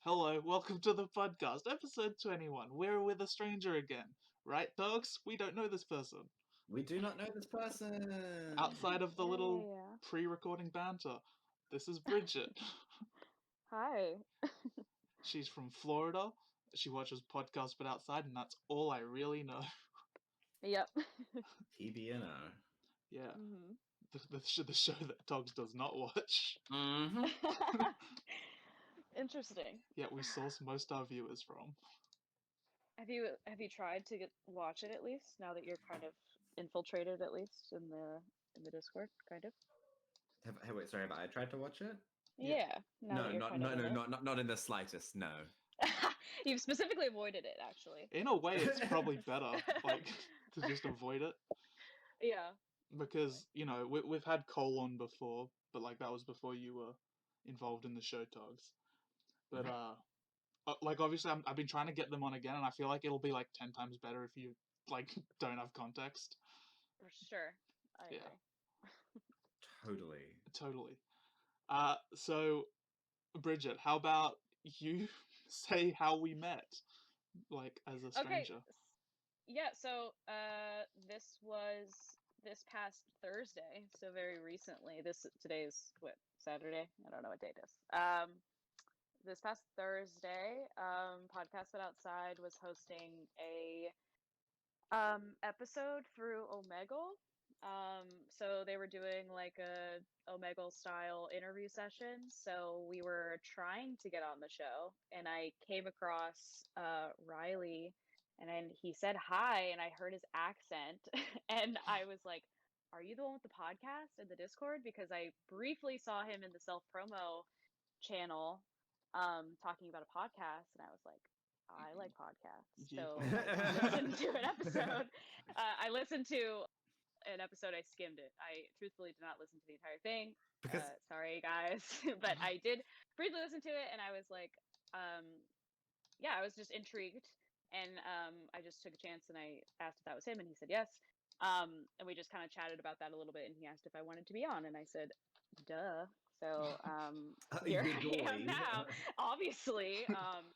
Hello, welcome to the podcast, episode 21. We're with a stranger again. Right, dogs? We don't know this person. We do not know this person. Outside of the little Yeah. pre-recording banter, this is Bridget. Hi. She's from Florida. She watches podcasts but outside, and that's all I really know. Yep. PBNO. Yeah, hmm the show that dogs does not watch. Mm-hmm. Interesting. Yet we source most our viewers from. Have you tried to watch it at least now that you're kind of infiltrated at least in the Discord, kind of? Wait, sorry, but I tried to watch it. Yeah. Yeah. Now that you're kind of in it. not in the slightest. No. You've specifically avoided it, actually. In a way, it's probably better, like, to just avoid it. Yeah. Because, you know, we've had Cole on before, but, like, that was before you were involved in the show dogs. But, like, obviously I've been trying to get them on again, and I feel like it'll be, like, 10 times better if you, like, don't have context. For sure. I Yeah. agree. Totally. So, Bridget, how about you say how we met, like, as a Okay. stranger? Yeah, so this was this past Thursday, so very recently. Today is what, Saturday? I don't know what date it is. This past Thursday, Podcast But Outside was hosting a episode through Omegle. So they were doing like a Omegle style interview session. So we were trying to get on the show, and I came across Riley, and then he said hi, and I heard his accent, and I was like, "Are you the one with the podcast in the Discord?" Because I briefly saw him in the self promo channel, talking about a podcast, and I was like, I like podcasts, Yeah. so I listened to an episode. I listened to an episode. I skimmed it. I truthfully did not listen to the entire thing. Because Sorry, guys, but I did briefly listen to it, and I was like, yeah, I was just intrigued, and I just took a chance and I asked if that was him, and he said yes. And we just kind of chatted about that a little bit, and he asked if I wanted to be on, and I said, duh. So here I am now, obviously.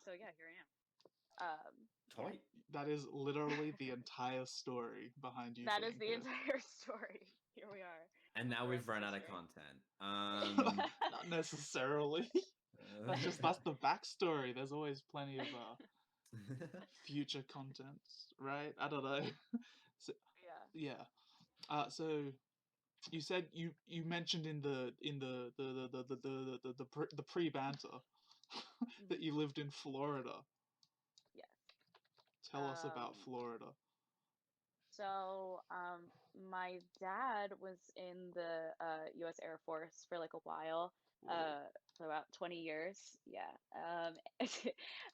So yeah, here I am. toy. That is literally the entire story behind you. That is being the here. entire story. Here we are. And now The we've rest run is out of history. content. Not necessarily. That's the backstory. There's always plenty of future content, right? I don't know. So, Yeah. yeah. So you said you mentioned in the pre banter that you lived in Florida. Yes. Tell us about Um, Florida. So, my dad was in the U.S. Air Force for like a while, for about 20 years. Yeah.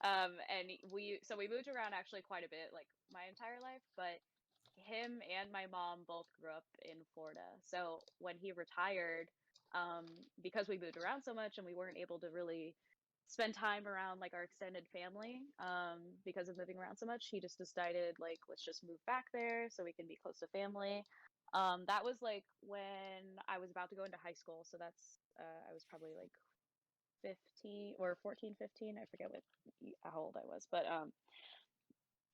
And we moved around actually quite a bit, like my entire life, but him and my mom both grew up in Florida. So when he retired, because we moved around so much and we weren't able to really spend time around like our extended family, because of moving around so much, he just decided like let's just move back there so we can be close to family. That was like when I was about to go into high school, so that's I was probably like 15 or 14, 15. I forget how old I was, but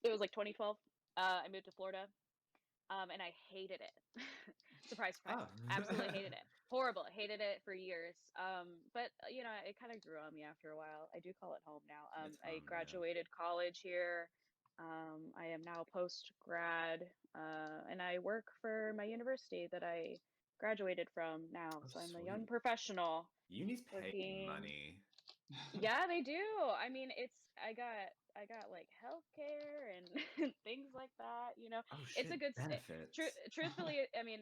it was like 2012. I moved to Florida, and I hated it. Surprise, surprise. Oh. Absolutely hated it. Horrible. Hated it for years. But you know, it kind of grew on me after a while. I do call it home now. It's I home, yeah. graduated college here. I am now post grad, and I work for my university that I graduated from now. Oh, So I'm a sweet. young professional Unis pay working. money. Yeah, they do. I mean, I got like healthcare and things like that. You know, Oh it's shit. a good. Benefits. Truthfully, I mean,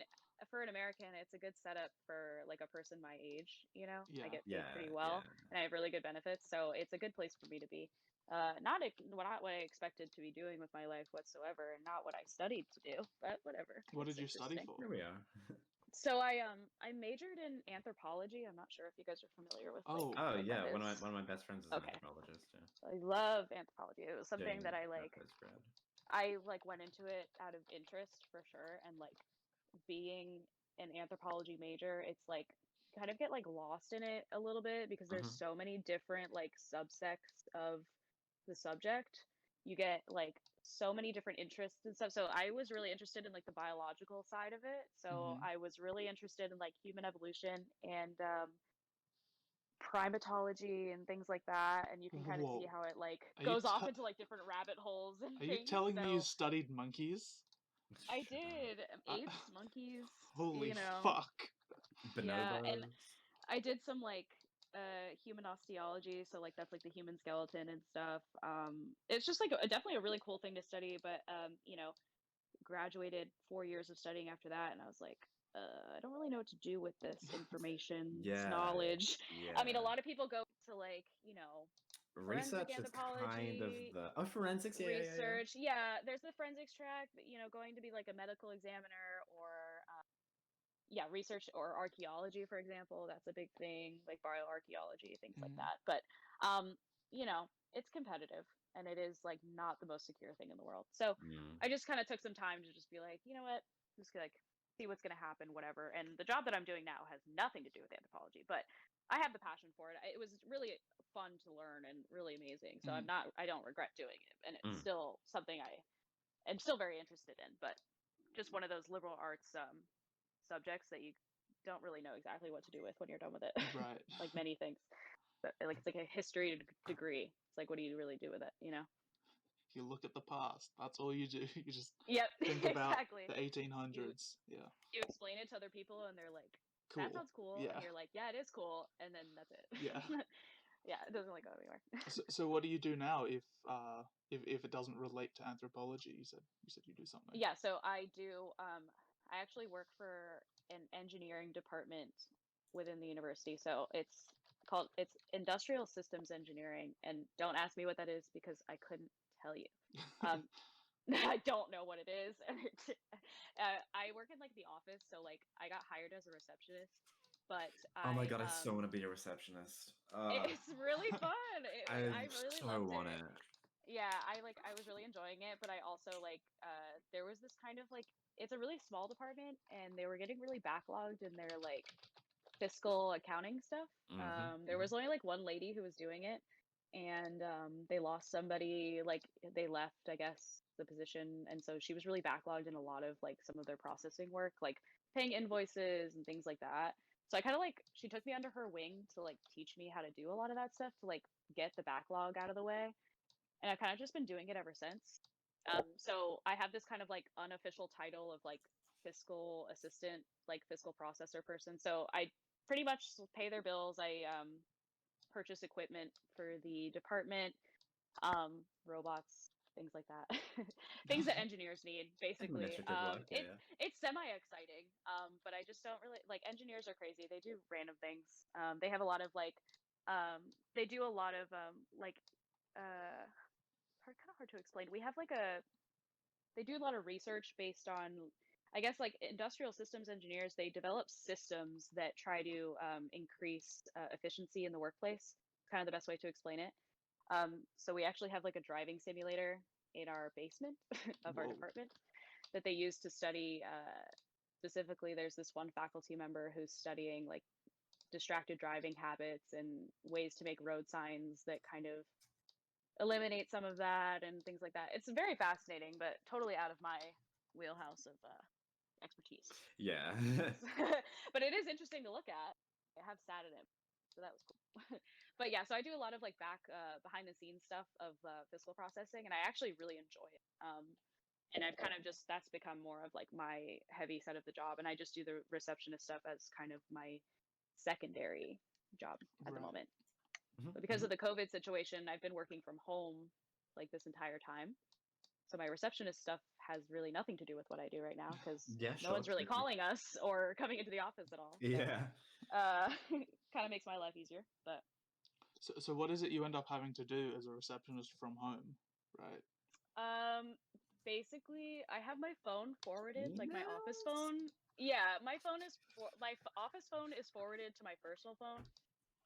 for an American, it's a good setup for like a person my age. You know, Yeah. I get paid Yeah, pretty well, and I have really good benefits, so it's a good place for me to be. Not what I expected to be doing with my life whatsoever, and not what I studied to do, but whatever. What It's did you study interesting. for? Here we are. So I majored in anthropology. I'm not sure if you guys are familiar with like Oh. Oh what yeah, that one is. of my best friends is an Okay. anthropologist. Yeah. I love anthropology. It was something Doing that her postgrad. I like went into it out of interest for sure, and like being an anthropology major, it's like kind of get like lost in it a little bit because there's so many different like subsects of the subject. You get like so many different interests and stuff. So I was really interested in like the biological side of it. So I was really interested in like human evolution and primatology and things like that, and you can kind of see Whoa. how it like Are you goes off te- into like different rabbit holes and Are you things. telling me you So studied monkeys? I Shut up. did Uh, apes, monkeys, Holy you know. fuck. Yeah, and Bonobos. I did some like human osteology, so like that's like the human skeleton and stuff. It's just like definitely a really cool thing to study, but you know, graduated 4 years of studying after that, and I was like, I don't really know what to do with this information, this Yeah. knowledge. I mean, a Yeah. lot of people go to like, you know, forensic Research is kind of anthropology, the forensics. Yeah, yeah, yeah. research. Yeah, there's the forensics track, but, you know, going to be like a medical examiner or yeah, research or archaeology, for example. That's a big thing, like bioarchaeology, things like that. But you know, it's competitive and it is like not the most secure thing in the world. So Mm. I just kind of took some time to just be like, you know what, I'm just gonna like see what's gonna happen, whatever. And the job that I'm doing now has nothing to do with anthropology, but I have the passion for it. It was really fun to learn and really amazing. So I don't regret doing it, and it's Mm. still something I am still very interested in. But just one of those liberal arts subjects that you don't really know exactly what to do with when you're done with it. Right. Like many things. But like it's like a history degree. It's like what do you really do with it, you know? You look at the past. That's all you do. You just Yep, think about exactly. the 1800s. Yeah. You explain it to other people and they're like, that Cool. sounds cool. Yeah. And you're like, yeah, it is cool. And then that's it. Yeah. Yeah, it doesn't really go anywhere. So what do you do now if it doesn't relate to anthropology? You said you do something. Yeah, so I do I actually work for an engineering department within the university. So it's industrial systems engineering, and don't ask me what that is because I couldn't tell you. Um I don't know what it is. And I work in like the office, so like I got hired as a receptionist, but Oh my god, I so want to be a receptionist. it's really fun. I I really so loved want it. it. Yeah, I was really enjoying it, but I also like there was this kind of like it's a really small department and they were getting really backlogged in their like fiscal accounting stuff. There was only like one lady who was doing it, and they lost somebody, like they left, I guess, the position, and so she was really backlogged in a lot of like some of their processing work, like paying invoices and things like that. So I kind of like she took me under her wing to like teach me how to do a lot of that stuff to like get the backlog out of the way, and I've kind of just been doing it ever since. So I have this kind of like unofficial title of like fiscal assistant, like fiscal processor person. So I pretty much pay their bills. I purchase equipment for the department, robots, things like that, things that engineers need, basically. Administrative work, yeah, yeah. It's semi exciting, but I just don't really like engineers are crazy. They do random things. They have a lot of like, they do a lot of like, kind of hard to explain. We have like they do a lot of research based on, I guess, like industrial systems engineers. They develop systems that try to increase efficiency in the workplace. Kind of the best way to explain it. So we actually have like a driving simulator in our basement of our Whoa. department that they use to study. Specifically, there's this one faculty member who's studying like distracted driving habits and ways to make road signs that kind of eliminate some of that and things like that. It's very fascinating, but totally out of my wheelhouse of expertise. Yeah. But it is interesting to look at. I have sat in it, so that was cool. But yeah, so I do a lot of like behind the scenes stuff of fiscal processing, and I actually really enjoy it. And I've kind of just that's become more of like my heavy set of the job, and I just do the receptionist stuff as kind of my secondary job at the Right. moment. But because of the COVID situation, I've been working from home like this entire time. So my receptionist stuff has really nothing to do with what I do right now because Yeah, no sure, one's really true, true. calling us or coming into the office at all. So, Yeah. kind of makes my life easier. But So what is it you end up having to do as a receptionist from home, right? basically, I have my phone forwarded, like my office Emails? phone. Yeah, my office phone is forwarded to my personal phone.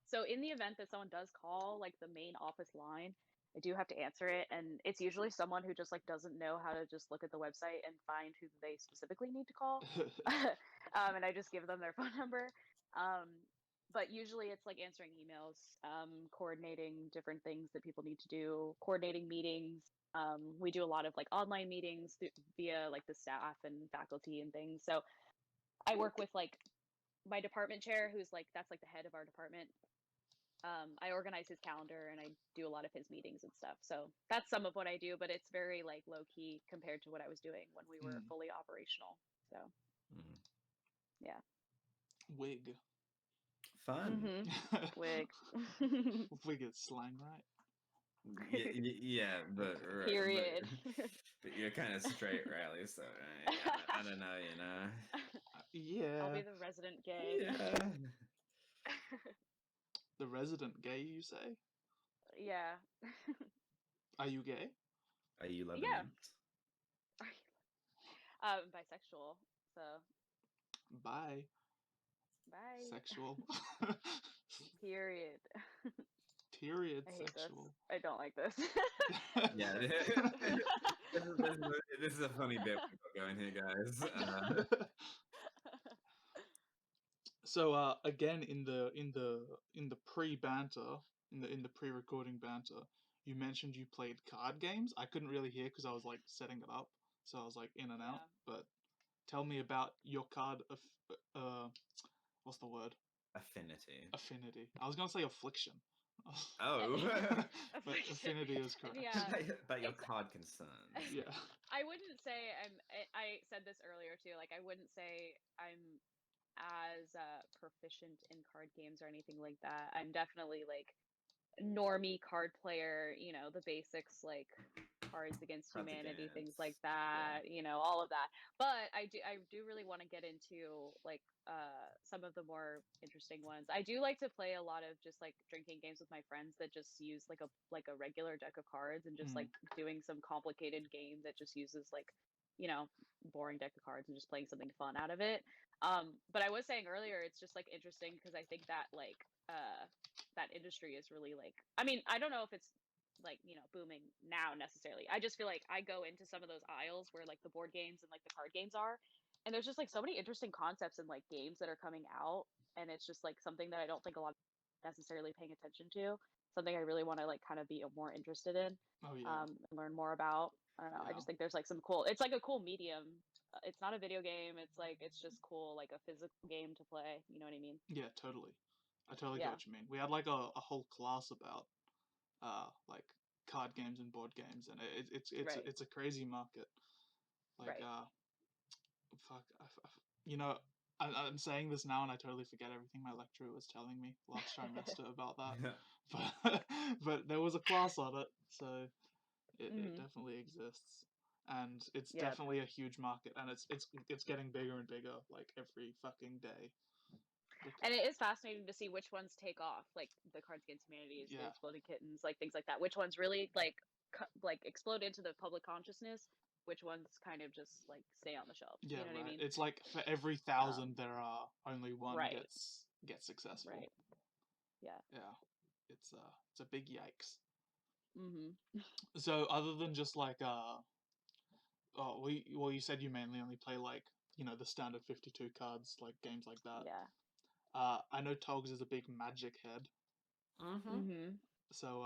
So in the event that someone does call like the main office line, I do have to answer it, and it's usually someone who just like doesn't know how to just look at the website and find who they specifically need to call. And I just give them their phone number. Um, but usually it's like answering emails, coordinating different things that people need to do, coordinating meetings. We do a lot of like online meetings via like the staff and faculty and things. So I work with like my department chair, who's like, that's like the head of our department. I organize his calendar and I do a lot of his meetings and stuff. So that's some of what I do, but it's very like low key compared to what I was doing when we were fully operational. So yeah. Wig. Fun. Wig. Wig is slang, right? Yeah, but period. But you're kind of straight, Riley. So I don't know, you know. Yeah. I'll be the resident gay. Yeah. The resident gay, you say? Yeah. Are you gay? Are you Lebanese? Yeah. Bisexual. So. Bye. Bye. Sexual. Period. Period. I hate Sexual. this. I don't like this. Yeah. This is a funny bit we've got going here, guys. So again in the pre-banter, in the pre-recording banter, you mentioned you played card games. I couldn't really hear because I was like setting it up, so I was like in and out. But tell me about your card of what's the word? Affinity. Affinity. I was gonna say affliction. Oh. But affinity is correct. Yeah. About your card concerns. Yeah. I wouldn't say I said this earlier too. Like I wouldn't say I'm as proficient in card games or anything like that. I'm definitely like normie card player, you know, the basics like Cards Against Humanity, things like that, you know, all of that. But I do really want to get into like some of the more interesting ones. I do like to play a lot of just like drinking games with my friends that just use like a regular deck of cards and just like doing some complicated game that just uses like, you know, boring deck of cards and just playing something fun out of it. But I was saying earlier, it's just like interesting because I think that like that industry is really like, I mean, I don't know if it's like, you know, booming now necessarily. I just feel like I go into some of those aisles where like the board games and like the card games are, and there's just like so many interesting concepts and like games that are coming out, and it's just like something that I don't think a lot of necessarily paying attention to, something I really want to like kind of be more interested in. Oh yeah. And learn more about. I don't know. I just think there's like some cool, it's like a cool medium. It's not a video game. It's like, it's just cool, like a physical game to play. You know what I mean? Yeah, totally. I totally get what you mean. We had like a whole class about like card games and board games, and it's a crazy market. Like fuck, you know, I'm saying this now and I totally forget everything my lecturer was telling me last trimester about that. But there was a class on it, so it definitely exists, and it's definitely a huge market, and it's getting bigger and bigger like every fucking day. And it is fascinating to see which ones take off, like the Cards Against Humanity, the Exploding Kittens, like things like that. Which ones really like explode into the public consciousness? Which ones kind of just like stay on the shelf? Yeah, you know what I mean? It's like for every 1,000 there are only one gets successful. Right. Yeah. Yeah, it's a big yikes. So other than just like you said you mainly only play like, you know, the standard 52 cards, like games like that. Yeah. I know Togs is a big Magic head. So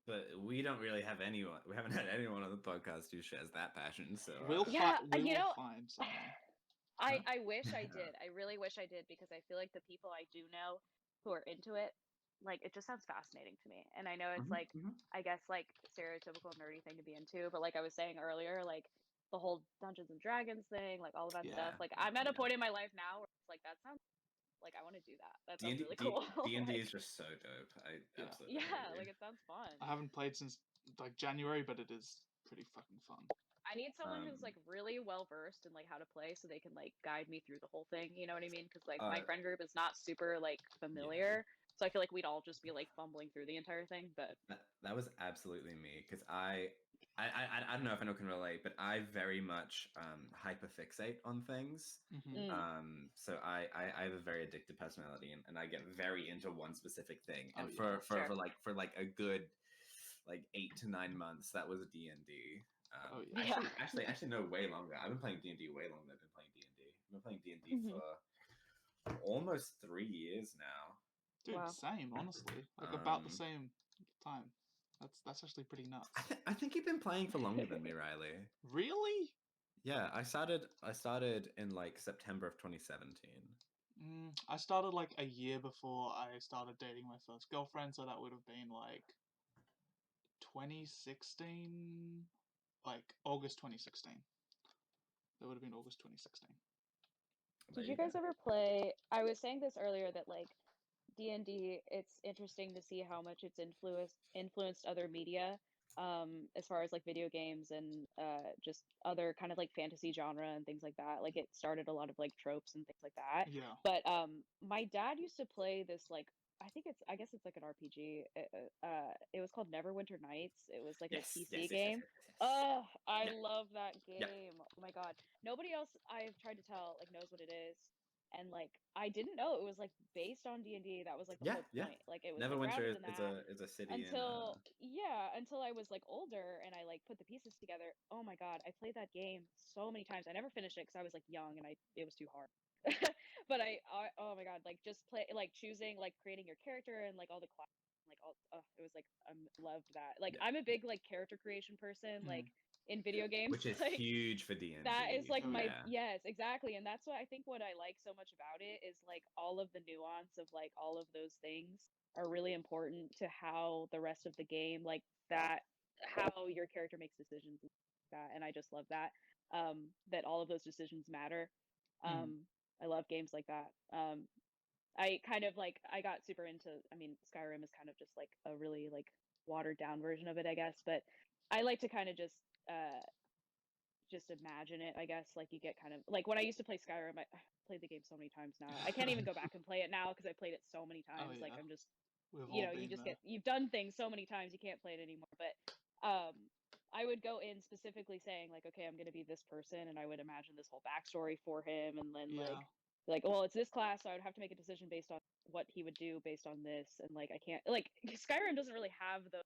but we don't really have anyone. We haven't had anyone on the podcast who shares that passion. So we'll find someone. I wish I did. I really wish I did, because I feel like the people I do know who are into it, like, it just sounds fascinating to me. And I know it's like, I guess like stereotypical nerdy thing to be into, but like I was saying earlier, like the whole Dungeons and Dragons thing, like all of that stuff. Like I'm at a point in my life now where it's like, that sounds like I want to do that. That sounds really cool. D&D like, is just so dope. I absolutely agree. agree. Like it sounds fun. I haven't played since like January, but it is pretty fucking fun. I need someone who's like really well versed in like how to play, so they can like guide me through the whole thing. You know what I mean? Because like my friend group is not super like familiar, so I feel like we'd all just be like fumbling through the entire thing. But that was absolutely me, because I don't know if anyone can relate, but I very much hyperfixate on things. So I have a very addictive personality, and I get very into one specific thing. And for a good like 8 to 9 months, that was D&D. Actually, no, way longer. I've been playing D&D way longer than I've been playing D&D. I've been playing D&D for almost 3 years now. Dude, Wow. same, honestly. Like about the same time. That's actually pretty nuts. I think you've been playing for longer than me, Riley. Really? Yeah, I started in like September of 2017. I started like a year before I started dating my first girlfriend, so that would have been like 2016, like August 2016. That would have been August 2016. Did you guys ever play? I was saying this earlier that like D&D, it's interesting to see how much it's influenced other media, as far as like video games and just other kind of like fantasy genre and things like that. Like it started a lot of like tropes and things like that. Yeah. But my dad used to play this like I guess it's like an RPG. It was called Neverwinter Nights. It was like a PC game. Oh, I love that game. Oh my God. Nobody else I've tried to tell like knows what it is. And like I didn't know it was like based on D&D. That was like the whole point. Like it was like Neverwinter grounded in that is a city until until I was like older and I like put the pieces together. Oh my God, I played that game so many times. I never finished it because I was like young and it was too hard. But I oh my God, like just play like choosing like creating your character and like all the class like all it was like loved that. Like I'm a big like character creation person like in video games which is like huge for D&D. that is like my yeah. yes, exactly. And that's what I think what I like so much about it is like all of the nuance of like all of those things are really important to how the rest of the game like that how your character makes decisions and that. And I just love that that all of those decisions matter. I love games like that. I kind of like I got super into I mean Skyrim is kind of just like a really like watered down version of it, I guess, but I like to kind of just imagine it, I guess. Like you get kind of like when I used to play Skyrim, I played the game so many times now. I can't even go back and play it now because I played it so many times. Oh, Like yeah. I'm just We've you all know, you been just there. you've done things so many times you can't play it anymore. But I would go in specifically saying like, okay, I'm gonna be this person, and I would imagine this whole backstory for him, and then Yeah. like well, it's this class, so I would have to make a decision based on what he would do based on this, and like I can't like Skyrim doesn't really have the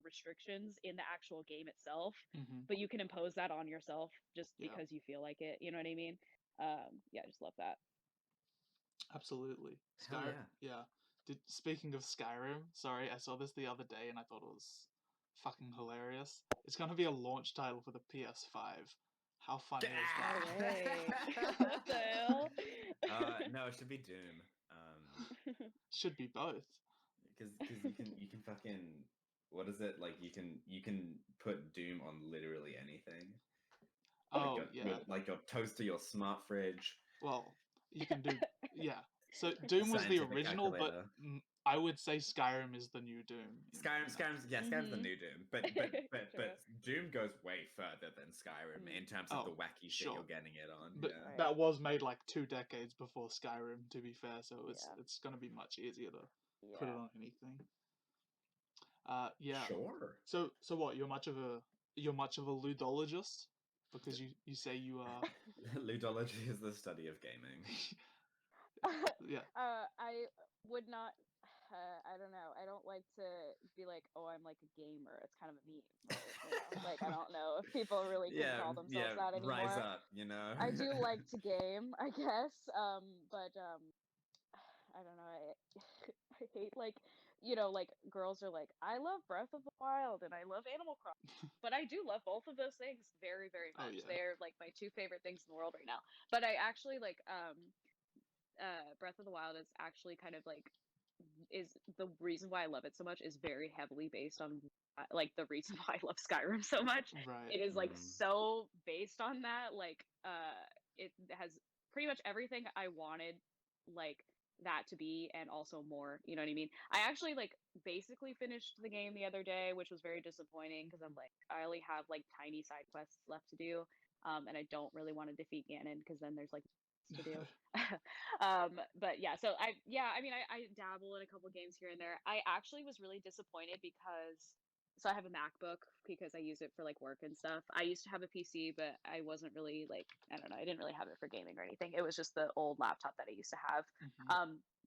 restrictions in the actual game itself, but you can impose that on yourself just Yeah. because you feel like it. You know what I mean? Yeah, I just love that. Absolutely. Hell yeah. Speaking of Skyrim, sorry, I saw this the other day and I thought it was fucking hilarious. It's gonna be a launch title for the PS5. How funny is that? No way. What the hell? No, it should be Doom. Should be both. Because you can fucking what is it like you can put Doom on literally anything. Oh, yeah. Like your toaster, your smart fridge. Well, you can do yeah. So Doom was the Scientific original, but calculator. I would say Skyrim is the new Doom. Skyrim's the new Doom, but True. Doom goes way further than Skyrim in terms of the wacky shit sure. you're getting it on. But Yeah. that was made like 2 decades before Skyrim, to be fair, so it's gonna be much easier to put it on anything. Yeah. Sure. So what? You're much of a ludologist because you say you are. Ludology is the study of gaming. Yeah. I would not. I don't know. I don't like to be like, oh, I'm like a gamer. It's kind of a meme. Right? You know? Like I don't know if people really can call themselves that anymore. Rise up, you know. I do like to game, I guess. But I don't know. I hate like like girls are like, I love Breath of the Wild and I love Animal Crossing, but I do love both of those things very, very much. Yeah. They're like my two favorite things in the world right now. But I actually like Breath of the Wild is actually kind of like is the reason why I love it so much is very heavily based on like the reason why I love Skyrim so much. Right. It is like so based on that. Like it has pretty much everything I wanted like that to be and also more. You know what I mean? I actually like basically finished the game the other day, which was very disappointing because I'm like I only have like tiny side quests left to do. And I don't really want to defeat Ganon because then there's like to do. But yeah, so I mean I dabble in a couple games here and there. I actually was really disappointed because so I have a MacBook because I use it for like work and stuff. I used to have a PC, but I wasn't really like I don't know, I didn't really have it for gaming or anything. It was just the old laptop that I used to have.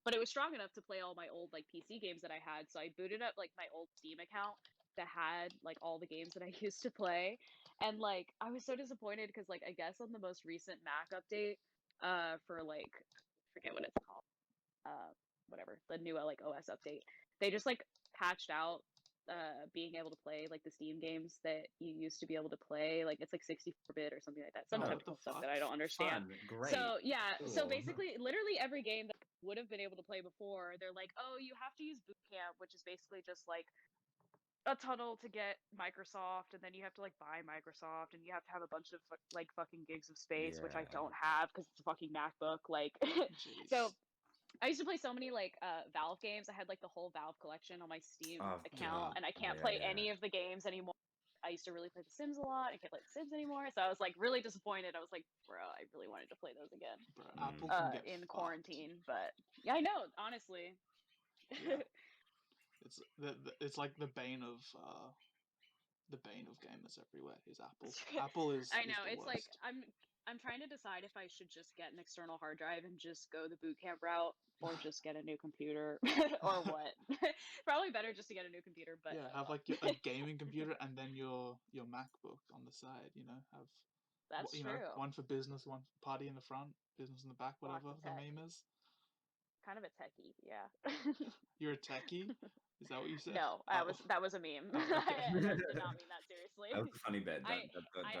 But it was strong enough to play all my old like PC games that I had. So I booted up like my old Steam account that had like all the games that I used to play. And like I was so disappointed because like I guess on the most recent Mac update for like forget what it's called. Whatever, the new like OS update. They just like patched out being able to play like the Steam games that you used to be able to play. Like it's like 64-bit or something like that. Some technical stuff that I don't understand. Fun. Great. So yeah, cool. so basically, literally every game that I would have been able to play before, they're like, oh, you have to use Boot Camp, which is basically just like a tunnel to get Microsoft, and then you have to like buy Microsoft, and you have to have a bunch of like fucking gigs of space, which I don't have because it's a fucking MacBook. Like, so I used to play so many like Valve games. I had like the whole Valve collection on my Steam account, and I can't play any of the games anymore. I used to really play The Sims a lot. I can't play The Sims anymore, so I was like really disappointed. I was like, bro, I really wanted to play those again. Bro, Apple can get in fucked. quarantine, but yeah, I know, honestly. Yeah. It's like the bane of gamers everywhere is Apple. Apple is. I know, is the it's worst. like I'm trying to decide if I should just get an external hard drive and just go the boot camp route, or just get a new computer, or what. Probably better just to get a new computer, but yeah, have like a gaming computer and then your MacBook on the side. You know, have that's you true. know, one for business, one for party in the front, business in the back, whatever the meme is. Kind of a techie, yeah. You're a techie? Is that what you said? No, that was a meme. Oh, okay. I did not mean that seriously. That was a funny bit. I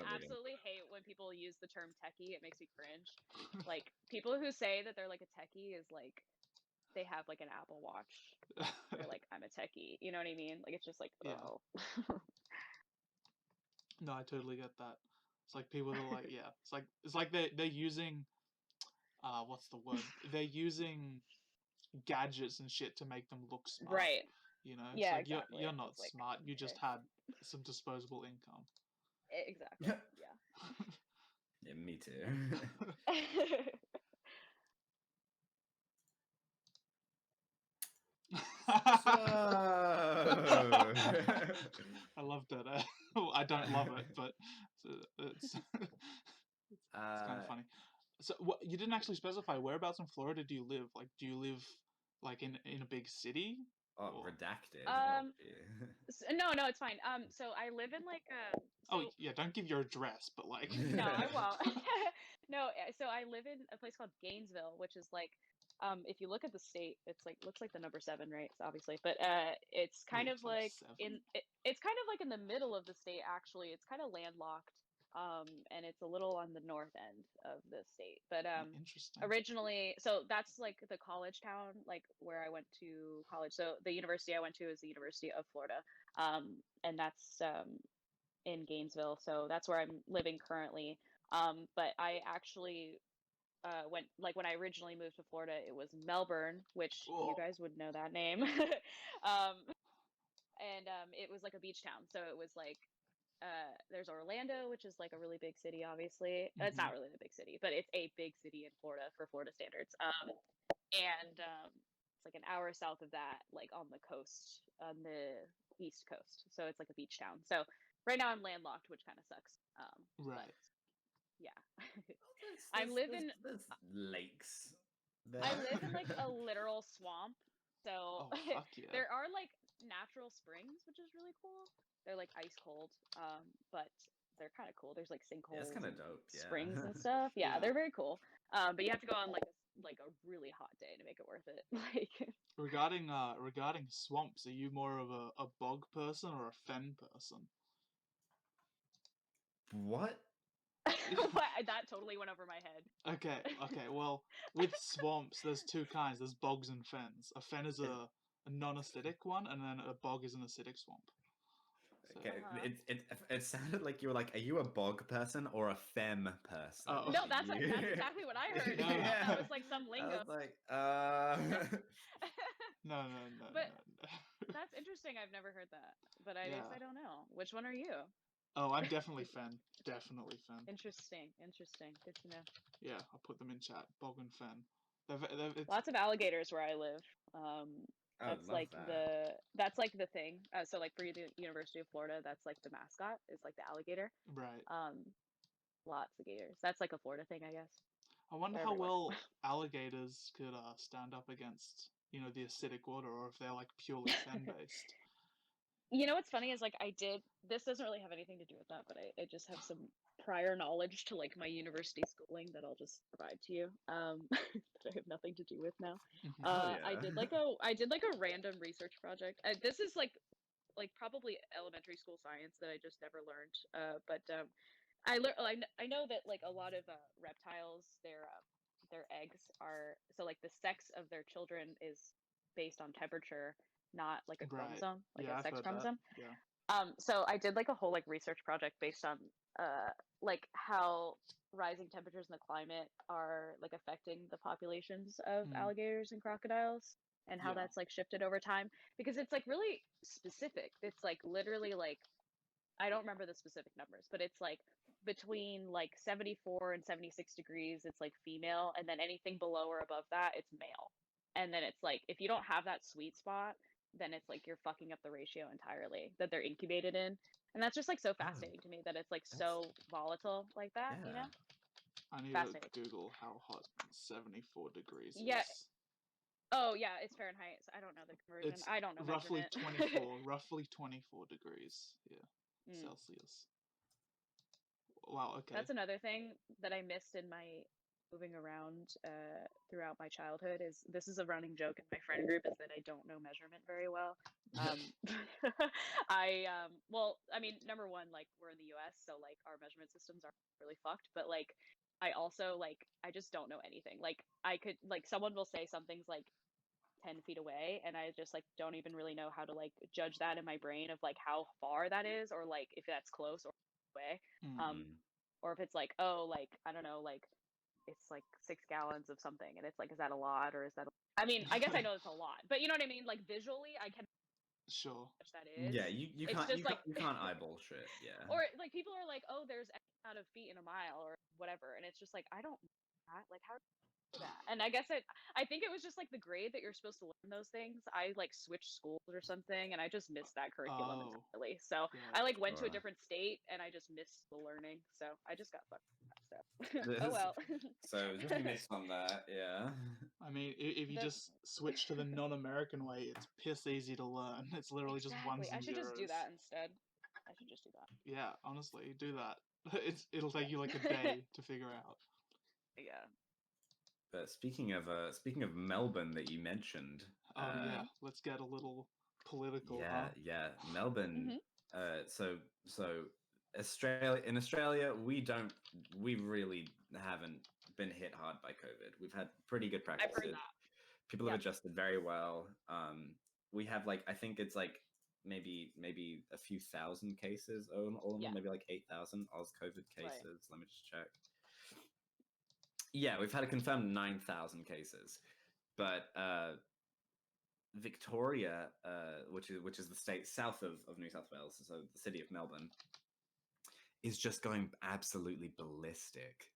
absolutely hate when people use the term techie. It makes me cringe. Like people who say that they're like a techie is like they have like an Apple Watch. They're like, I'm a techie. You know what I mean? Like it's just like, oh. No, I totally get that. It's like people that are like, yeah. It's like they're using what's the word? They're using gadgets and shit to make them look smart. Right. You know? Yeah, it's like exactly. you're not like, smart, you just had some disposable income. Exactly. Yeah. Yeah, me too. I loved it. I don't love it, but it's kind of funny. So you didn't actually specify whereabouts in Florida do you live? Like, do you live like in a big city? Oh, redacted. No, it's fine. So I live in like oh yeah, don't give your address, but like. No, I won't. No, so I live in a place called Gainesville, which is like, if you look at the state, it's like looks like the number 7, right? So obviously, but it's kind of like it's kind of like in the middle of the state actually. It's kind of landlocked. And it's a little on the north end of the state, but interesting. originally, so that's like the college town, like where I went to college. So the university I went to is the University of Florida, and that's in Gainesville. So that's where I'm living currently. But I actually went, like when I originally moved to Florida, it was Melbourne, which you guys would know that name. And it was like a beach town, so it was like. There's Orlando, which is like a really big city, obviously. It's not really a big city, but it's a big city in Florida for Florida standards. And it's like an hour south of that, like on the coast, on the east coast. So it's like a beach town. So right now I'm landlocked, which kind of sucks. Right. But, yeah. I live in lakes. There. I live in like a literal swamp. So fuck yeah. There are like natural springs, which is really cool. They're like ice cold, but they're kind of cool. There's like sinkholes, that's kind of dope. Springs and stuff. Yeah, they're very cool. But you have to go on like a really hot day to make it worth it. Like regarding swamps, are you more of a bog person or a fen person? What? That totally went over my head. Okay. Well, with swamps, there's two kinds. There's bogs and fens. A fen is a non-acidic one, and then a bog is an acidic swamp. So. Okay, it sounded like you were like, are you a bog person or a femme person? Oh. No, that's exactly what I heard. Yeah. That was like some lingo. I was like, No. But that's interesting. I've never heard that. But I guess I don't know. Which one are you? Oh, I'm definitely fen. Definitely fen. Interesting. Good to know. Yeah, I'll put them in chat. Bog and fen. Lots of alligators where I live. That's like that's like the thing. So like for the University of Florida, that's like the mascot is like the alligator. Right. Lots of gators. That's like a Florida thing, I guess. I wonder how well alligators could stand up against, the acidic water, or if they're like purely fen based. You know what's funny is like this doesn't really have anything to do with that, but I just have some prior knowledge to like my university schooling that I'll just provide to you. That I have nothing to do with now. Oh I yeah. did like a random research project. This is like probably elementary school science that I just never learned. But I know that like a lot of reptiles, their eggs are so like the sex of their children is based on temperature, not like a Right. chromosome, like Yeah, a I've sex heard chromosome. that. Yeah. So I did like a whole like research project based on like how rising temperatures in the climate are like affecting the populations of Mm. alligators and crocodiles and how Yeah. that's like shifted over time because it's like really specific. It's like literally like I don't remember the specific numbers, but it's like between like 74 and 76 degrees, it's like female, and then anything below or above that, it's male. And then it's like if you don't have that sweet spot, then it's like you're fucking up the ratio entirely that they're incubated in. And that's just like so fascinating to me that it's like That's so volatile like that, you yeah. know? I need Fascinating. to Google how hot 74 degrees Yeah. is. Oh, yeah, it's Fahrenheit. So I don't know the conversion. It's I don't know roughly measurement. 24, roughly 24 degrees. Yeah, Mm. Celsius. Wow. Okay. That's another thing that I missed in my moving around throughout my childhood is this is a running joke in my friend group is that I don't know measurement very well. Well, I mean, number one, like we're in the US, so like our measurement systems are really fucked, but like I also like I just don't know anything. Like I could like someone will say something's like 10 feet away and I just like don't even really know how to like judge that in my brain of like how far that is or like if that's close or away. Um Mm. or if it's like, oh, like I don't know, like it's like 6 gallons of something and it's like is that a lot or is that I mean, I guess I know it's a lot, but you know what I mean, like visually I can Sure. how much that is. Yeah, you It's can't just like you can't eyeball shit. Yeah. or like people are like, oh, there's X amount of feet in a mile or whatever, and it's just like I don't know that. Like how do you do that? And I think it was just like the grade that you're supposed to learn those things. I like switched schools or something, and I just missed that curriculum Oh. entirely. So Right. I like went to a Sure. different state, and I just missed the learning. So I just got fucked. So This- oh well. So just missed on that. Yeah. I mean, if you The- just switch to the non-American way, it's piss easy to learn. It's literally just ones exactly. I and should just do zeros. that instead. I should just do that. Yeah, honestly, do that. It'll take you like a day to figure out. Yeah. But speaking of Melbourne that you mentioned, Oh yeah, let's get a little political, yeah, huh? yeah, Melbourne. Mhm. So Australia, we really haven't been hit hard by COVID. We've had pretty good I've heard practices. that. People have Yeah. adjusted very well. We have like I think it's like maybe a few thousand cases all in all, Yeah. maybe like 8,000 Oz COVID cases. Right. Let me just check. Yeah, we've had a confirmed 9,000 cases, but Victoria, which is the state south of New South Wales, so the city of Melbourne, is just going absolutely ballistic.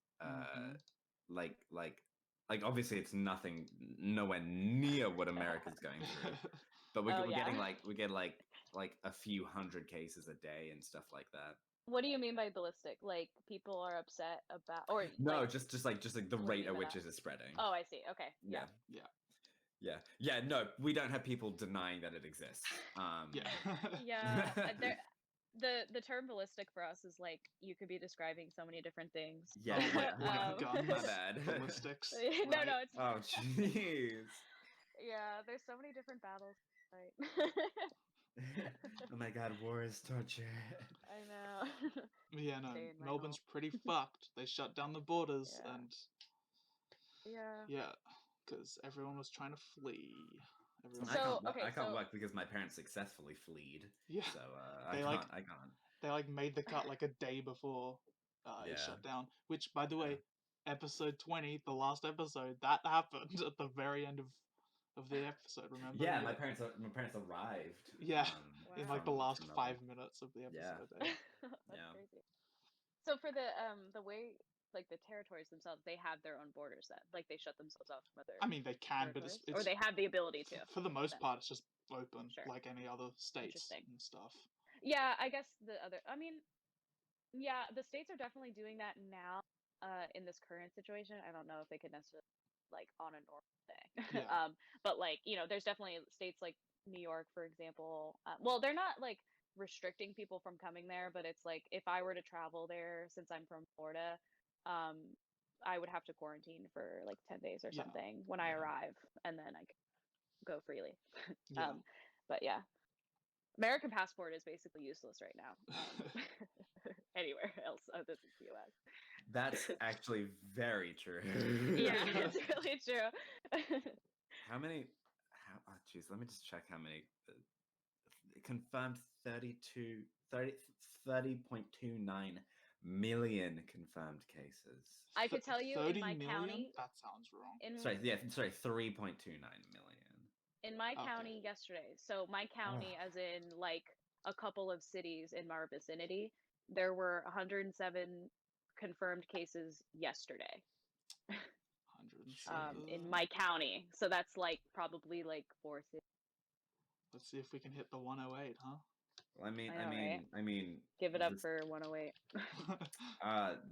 Like obviously it's nowhere near what America's going through, but we're getting we get like a few hundred cases a day and stuff like that. What do you mean by ballistic? Like people are upset about, or no, like, just like the what do you rate mean at by which that? it is spreading. Oh, I see. Okay. Yeah. Yeah. Yeah. No, we don't have people denying that it exists. Yeah. The term ballistic for us is like you could be describing so many different things. Yeah. Like guns, My bad. ballistics. No, right? no, it's Oh, jeez. yeah. There's so many different battles. Right. Oh my God, war is torture. I know. Yeah, no, Stay in my Melbourne's home. pretty fucked. They shut down the borders Yeah. and Yeah. because everyone was trying to flee. Everyone. I can't work because my parents successfully fled. Yeah. So I can't. They like made the cut like a day before it shut down. Which, by the way, episode 20, the last episode, that happened at the very end of the episode. Remember? Yeah, my parents arrived. Yeah, in like the last from 5 minutes of the episode. Yeah. That's crazy. So for the way like the territories themselves, they have their own borders then. Like they shut themselves off from other I mean, they can, but territories? it's Or they have the ability to. for the most then. part, it's just open Sure. like any other states Interesting. and stuff. Yeah, I guess I mean, yeah, the states are definitely doing that now in this current situation. I don't know if they could necessarily like on a normal day. Yeah. But like, you know, there's definitely states like New York, for example, well, they're not like restricting people from coming there, but it's like if I were to travel there, since I'm from Florida, um, I would have to quarantine for like 10 days or Yeah. something when I arrive, and then I could go freely. Yeah. But yeah, American passport is basically useless right now. Anywhere else other than the US. That's actually very true. Yeah, it's really true. How many? Oh, geez, let me just check how many. Confirmed 30.29 million confirmed cases. I could tell you in 30 my million? county. That sounds wrong. Sorry, 3.29 million. In my Okay. county yesterday. So my county, as in like a couple of cities in our vicinity, there were 107 confirmed cases yesterday. 107. In my county. So that's like probably like 4 cities. Let's see if we can hit the 108, huh? Well, I know, right? I mean, Give it up for 108.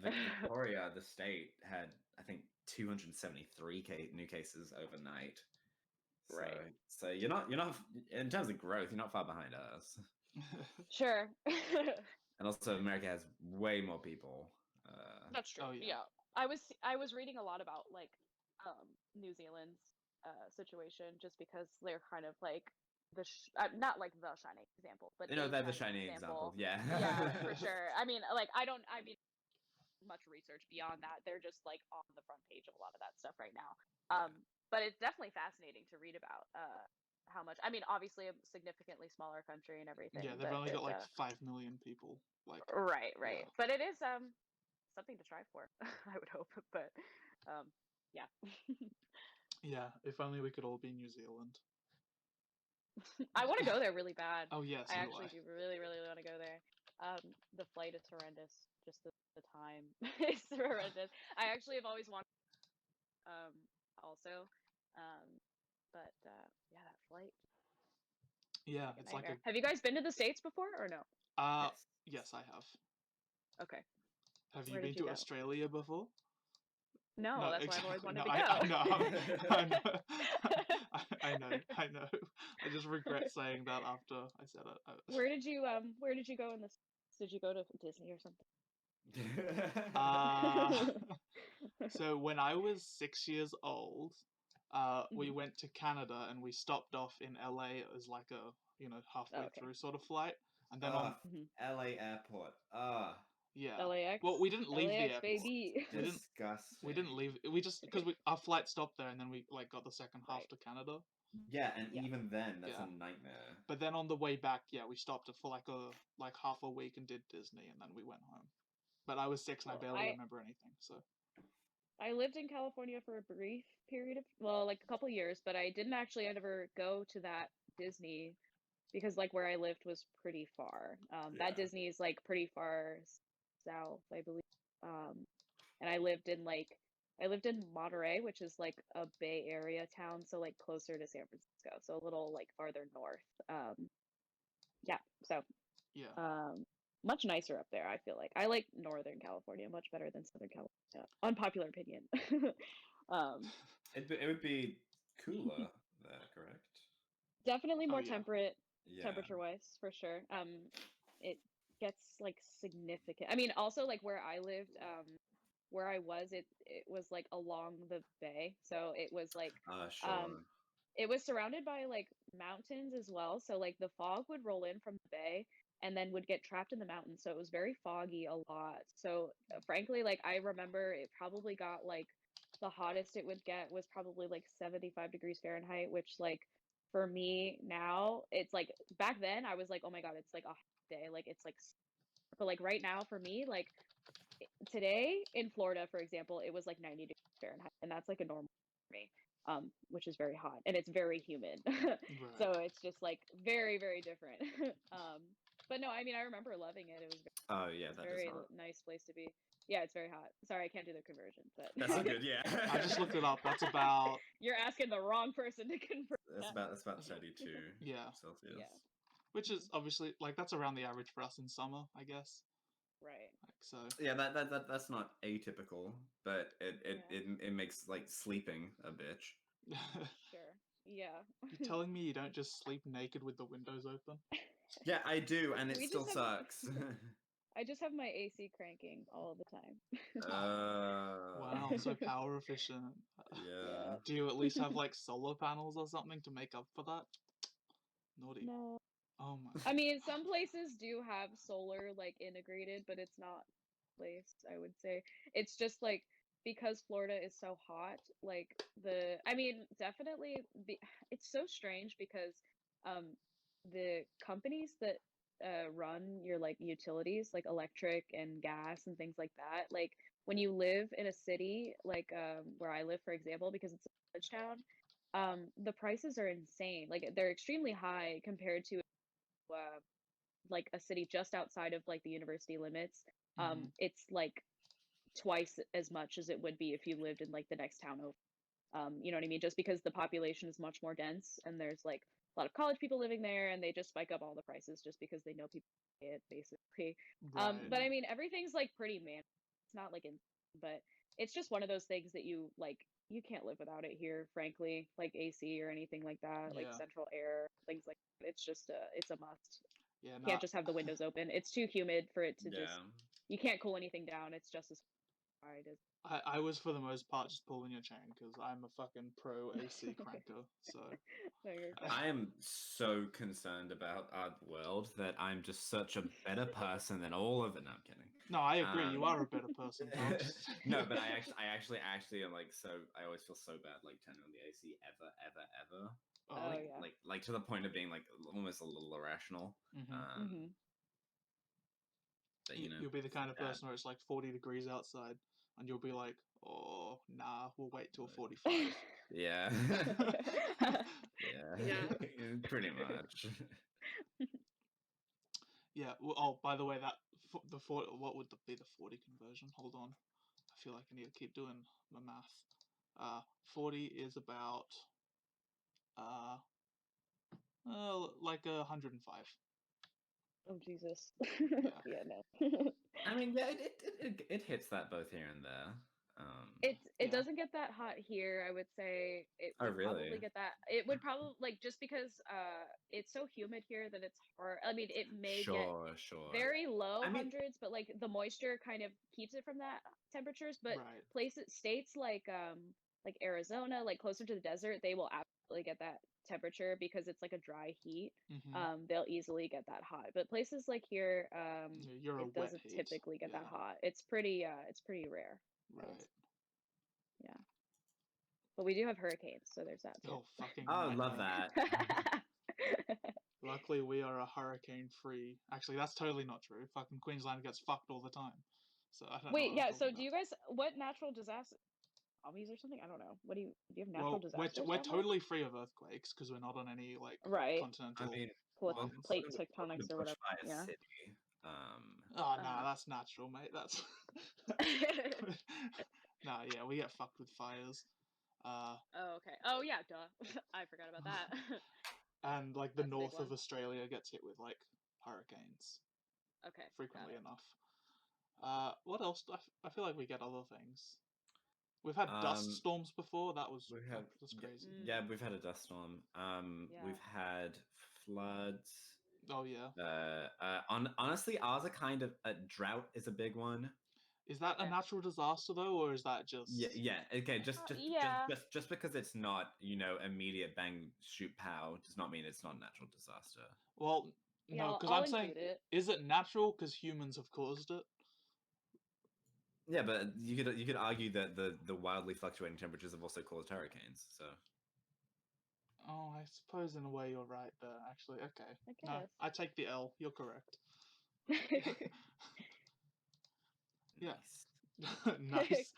Victoria, the state, had I think 273 new cases overnight. So, Right. so you're not in terms of growth, you're not far behind us. Sure. And also, America has way more people. That's true. Oh, yeah. I was reading a lot about like New Zealand's situation, just because they're kind of like not like the shining example, but they're the shining example. Yeah. Yeah, for sure. I mean, like I mean much research beyond that. They're just like on the front page of a lot of that stuff right now. But it's definitely fascinating to read about how much. I mean, obviously a significantly smaller country and everything. Yeah, they've but only got like 5 million people. Like, right. yeah. But it is something to strive for. I would hope, but yeah. Yeah, if only we could all be New Zealand. I want to go there really bad. Oh yes, I actually do really, really want to go there. The flight is horrendous. Just the time is horrendous. I actually have always wanted also. But yeah, that flight. Yeah, it's like Have you guys been to the States before or no? Yes, I have. Okay. Have you been to Australia before? No, that's why I've always wanted to go. I know. I just regret saying that after I said it. Where did you go in this? Did you go to Disney or something? So when I was 6 years old, we went to Canada and we stopped off in LA as like a halfway through sort of flight, and then on LA airport. Yeah. LAX. Well, we didn't leave LAX, the airport. baby. Disgusting. We didn't leave. We just because our flight stopped there, and then we like got the second half to Canada. Yeah, and even then, that's a nightmare. But then on the way back, we stopped for like half a week and did Disney, and then we went home. But I was 6 and I barely remember anything. So I lived in California for a brief period of like a couple years, but I didn't actually ever go to that Disney because like where I lived was pretty far. That Disney is like pretty far south, I believe. And I lived in Monterey, which is like a Bay Area town, so like closer to San Francisco, so a little like farther north. Much nicer up there, I feel like. I like Northern California much better than Southern California. Unpopular opinion. It would be cooler there, correct? Definitely more temperate, temperature-wise, for sure. It gets like significant. I mean, also like where I lived, where I was, it was like along the bay, so it was like it was surrounded by like mountains as well. So like the fog would roll in from the bay and then would get trapped in the mountains. So it was very foggy a lot. So frankly, like I remember it probably got like the hottest it would get was probably like 75 degrees Fahrenheit, which like for me now, it's like back then I was like, oh my God, it's like a hot day. Like it's like, but like right now for me, like today in Florida, for example, it was like 90 degrees Fahrenheit, and that's like a normal for me, which is very hot and it's very humid. So it's just like very, very different. But no, I mean, I remember loving it. It was very nice place to be. Yeah, it's very hot. Sorry, I can't do the conversion, but that's all good. Yeah, I just looked it up. That's about. You're asking the wrong person to convert. That's about 32. Celsius. Yeah. Which is obviously like that's around the average for us in summer, I guess. Right. Like, so. Yeah, that's not atypical, but it makes like sleeping a bitch. Sure. Yeah. You're telling me you don't just sleep naked with the windows open? Yeah, I do, and it We still just have- sucks. I just have my AC cranking all the time. Wow, so power efficient. Yeah. Do you at least have like solar panels or something to make up for that? Naughty. No. Oh my. I mean, some places do have solar like integrated, but it's not place, I would say. It's just like because Florida is so hot, like I mean, definitely it's so strange because um the companies that run your like utilities, like electric and gas and things like that, like when you live in a city like where I live, for example, because it's a village town, the prices are insane. Like they're extremely high compared to like a city just outside of like the university limits. It's like twice as much as it would be if you lived in like the next town over. You know what I mean? Just because the population is much more dense and there's like a lot of college people living there, and they just spike up all the prices just because they know people pay it, basically. Right. But I mean, everything's like pretty man. It's not like but it's just one of those things that you can't live without it here, frankly. Like AC or anything like that, like Yeah. central air, things like that. It's just it's a must. Yeah, Can't just have the windows open. It's too humid for it to just. Yeah. You can't cool anything down. It's just as hard as. I was for the most part just pulling your chain because I'm a fucking pro AC cranker. So No, you're good. I am so concerned about our world that I'm just such a better person than all of it. No, I'm kidding. no, I agree. You are a better person, Fox. No, but I actually am like so. I always feel so bad like turning on the AC ever. Oh like, yeah. Like to the point of being like almost a little irrational. But you know, you'll be the kind of bad. person where it's like 40 degrees outside, and you'll be like, "Oh, nah, we'll wait till 45." Yeah. Yeah. Pretty much. Yeah. Well, oh, by the way, that the 40, what would be the 40 conversion? Hold on. I feel like I need to keep doing my math. 40 is about uh like 105. Oh Jesus. Yeah. Yeah, no. I mean, yeah, it hits that both here and there. It Yeah. doesn't get that hot here, I would say. It Oh, would really? probably get that. It would probably like just because it's so humid here that it's hard. I mean, it may get Sure. very low I mean- hundreds, but like the moisture kind of keeps it from that temperatures. But Right. states like Arizona, like closer to the desert, they will absolutely get that temperature because it's like a dry heat. They'll easily get that hot. But places like here, You're a it wet doesn't heat. typically get that Yeah. hot. It's pretty rare. Right. Yeah. But we do have hurricanes, so there's that too. Oh, fucking Oh, nightmare. love that. Luckily, we are a hurricane-free. Actually, that's totally not true. Fucking Queensland gets fucked all the time. So I don't know. Wait, what I'm yeah. talking So about. do you guys? What natural disaster? Zombies or something? I don't know. What do you have natural Well, disasters? we're down there? totally free of earthquakes because we're not on any like Right. continental. I mean, lines. Plate welcome to tectonics or whatever. Bushfire Yeah. City. Oh, nah, that's natural, mate. That's. Nah, yeah, we get fucked with fires. Oh, okay. Oh, yeah, duh. I forgot about that. And like the That's a big north of one. Australia gets hit with like hurricanes Okay. frequently got it. enough. What else? I feel like we get other things. We've had dust storms before. That was crazy. Yeah, we've had a dust storm. We've had floods. Oh yeah. Honestly, ours are kind of a drought is a big one. Is that a natural disaster though, or is that just? Yeah. Okay, yeah. just because it's not immediate bang shoot pow does not mean it's not a natural disaster. Well, Yeah, no, because I'll I'm saying, it. is it natural because humans have caused it? Yeah, but you could argue that the wildly fluctuating temperatures have also caused hurricanes. So. Oh, I suppose in a way you're right there. Actually, okay. I guess. No, I take the L. You're correct. Yeah. Nice.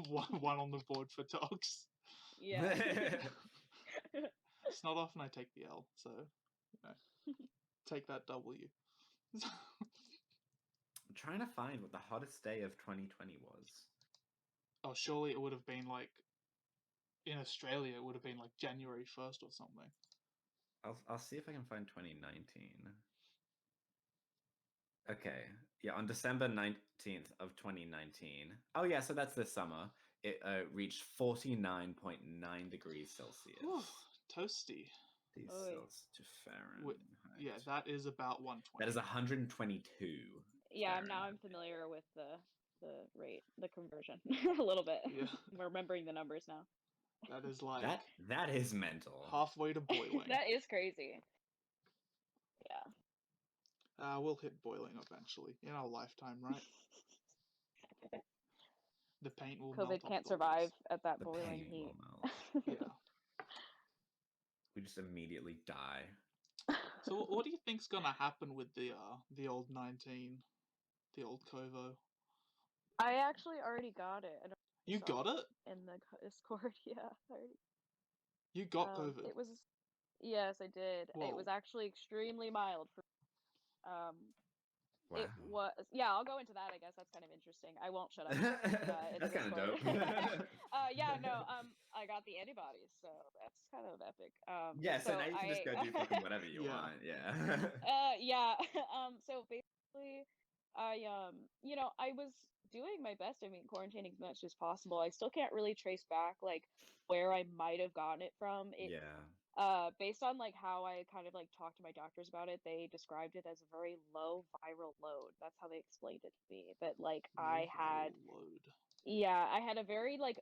One on the board for dogs. Yeah. It's not often I take the L, so take that W. I'm trying to find what the hottest day of 2020 was. Oh, surely it would have been like in Australia. It would have been like January 1st or something. I'll see if I can find 2019. Okay, yeah, on December 19th of 2019. Oh yeah, so that's this summer. It reached 49.9 degrees Celsius. Whew, toasty. These Oy. cells to Fahrenheit. Yeah, that is about 120. That is 122. Yeah, now Fahrenheit. I'm familiar with the rate, the conversion a little bit. Yeah. I'm remembering the numbers now. That is like that is mental. halfway to boiling. That is crazy. Yeah. We'll hit boiling eventually in our lifetime, right? The paint will melt. COVID off can't the survive walls. at that The boiling paint heat. will melt. Yeah. We just immediately die. So what do you think's gonna happen with the old 19, the old Kovo? I actually already got it. I don't know if You I saw got it? in the Discord. Yeah, I already. You got COVID. It was. Yes, I did. It Whoa. was actually extremely mild for. Wow. It was. Yeah, I'll go into that. I guess that's kind of interesting. I won't shut up. In That's the kind of Discord. dope. Yeah, no. I got the antibodies, so that's kind of epic. Yeah, so now you can just go do fucking whatever you Yeah. want. Yeah. Yeah. So basically, I I was doing my best. I mean, quarantining as much as possible. I still can't really trace back like where I might have gotten it from. Yeah. Based on like how I kind of like talked to my doctors about it, they described it as a very low viral load. That's how they explained it to me. But like I had, I had a very like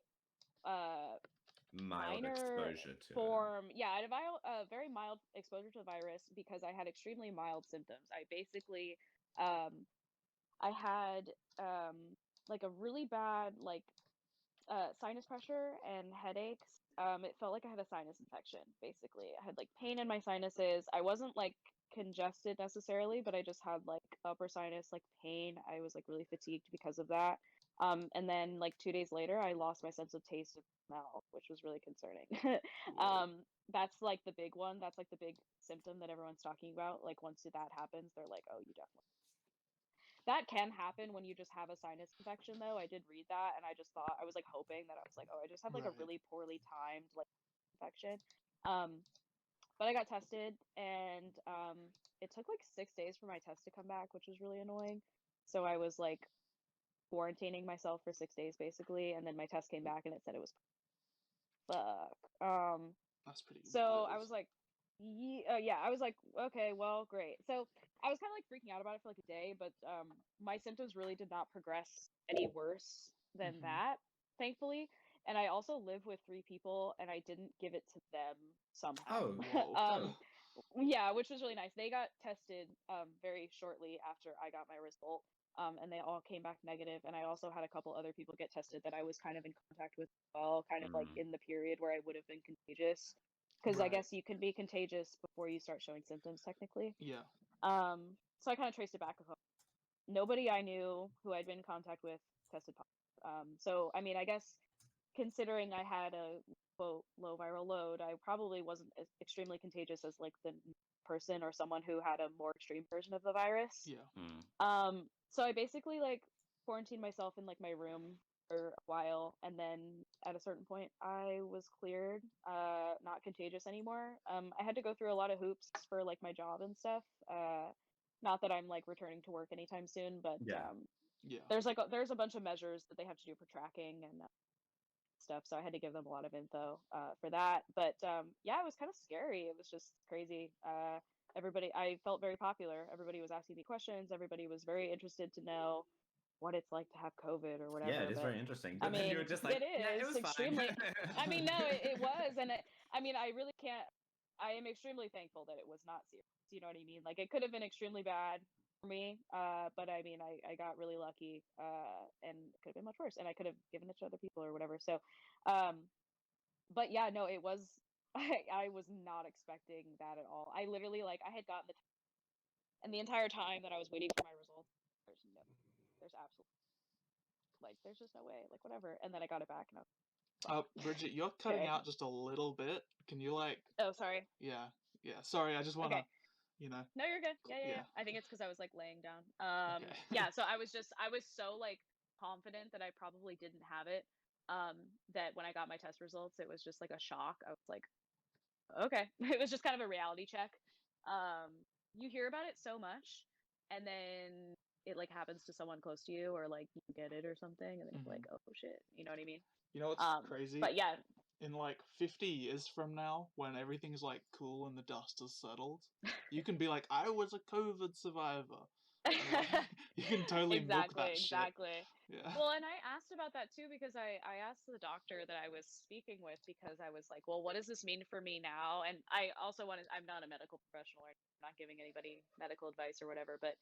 Mild minor exposure to form. Yeah, I had a very mild exposure to the virus because I had extremely mild symptoms. I basically, I had like a really bad like sinus pressure and headaches. It felt like I had a sinus infection, basically. I had like pain in my sinuses. I wasn't like congested necessarily, but I just had like upper sinus like pain. I was like really fatigued because of that. And then like 2 days later, I lost my sense of taste and smell, which was really concerning. That's like the big one. That's like the big symptom that everyone's talking about. Like once that happens, they're like, oh, you definitely. That can happen when you just have a sinus infection, though. I did read that, and I just thought I was like hoping that I was like, oh, I just have like a really poorly timed like infection. But I got tested, and it took like 6 days for my test to come back, which was really annoying. So I was like quarantining myself for 6 days basically, and then my test came back and it said it was fuck. That's pretty. So wild. I was like, yeah, I was like, okay, well, great. So I was kind of like freaking out about it for like a day, but my symptoms really did not progress any worse than that, thankfully. And I also live with 3 people, and I didn't give it to them somehow. Oh, yeah, which was really nice. They got tested very shortly after I got my result, and they all came back negative. And I also had a couple other people get tested that I was kind of in contact with as well, kind of like in the period where I would have been contagious. Because I guess you can be contagious before you start showing symptoms, technically. Yeah. So I kind of traced it back home. Nobody I knew who I'd been in contact with tested positive. So I mean, I guess considering I had a quote low viral load, I probably wasn't as extremely contagious as like the person or someone who had a more extreme version of the virus. Yeah. So I basically like quarantined myself in like my room for a while, and then at a certain point I was cleared, not contagious anymore. I had to go through a lot of hoops for like my job and stuff. Not that I'm like returning to work anytime soon, but there's a bunch of measures that they have to do for tracking and stuff, so I had to give them a lot of info for that. But yeah, it was kind of scary. It was just crazy. I felt very popular. Everybody was asking me questions. Everybody was very interested to know what it's like to have COVID or whatever. Yeah, it is but, very interesting. But I mean, you were just like, it was extremely. fine. I mean, no, it was, and I mean, I really can't. I am extremely thankful that it was not serious. You know what I mean? Like it could have been extremely bad for me, but I mean, I got really lucky, and it could have been much worse, and I could have given it to other people or whatever. So, but yeah, no, it was. I was not expecting that at all. I literally like I had gotten and the entire time that I was waiting for my results, there's absolutely there's just no way, like whatever. And then I got it back, and I was Bridget, you're cutting out just a little bit. Can you like? Oh, sorry. Yeah. Sorry, I just wanna. No, you're good. Yeah. I think it's because I was like laying down. Yeah. So I was so like confident that I probably didn't have it. That when I got my test results, it was just like a shock. I was like, okay. It was just kind of a reality check. You hear about it so much, and then it like happens to someone close to you, or like you get it or something, and then it's like, oh shit, you know what I mean? You know what's crazy? But yeah. in like 50 years from now, when everything's like cool and the dust has settled, you can be like, I was a COVID survivor. You can totally milk that shit. Exactly. Yeah. Well, and I asked about that too because I asked the doctor that I was speaking with because I was like, well, what does this mean for me now? And I also wanted, I'm not a medical professional, right? I'm not giving anybody medical advice or whatever, but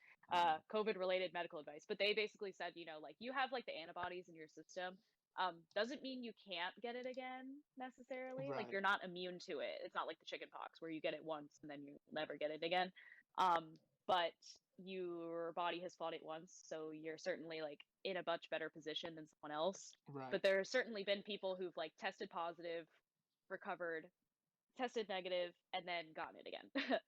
COVID related medical advice. But they basically said, you know, like you have like the antibodies in your system. Doesn't mean you can't get it again necessarily. Like Right. you're not immune to it. It's not like the chicken pox where you get it once and then you never get it again. But your body has fought it once, so you're certainly like in a much better position than someone else. Right. But there's certainly been people who've like tested positive, recovered, tested negative, and then gotten it again,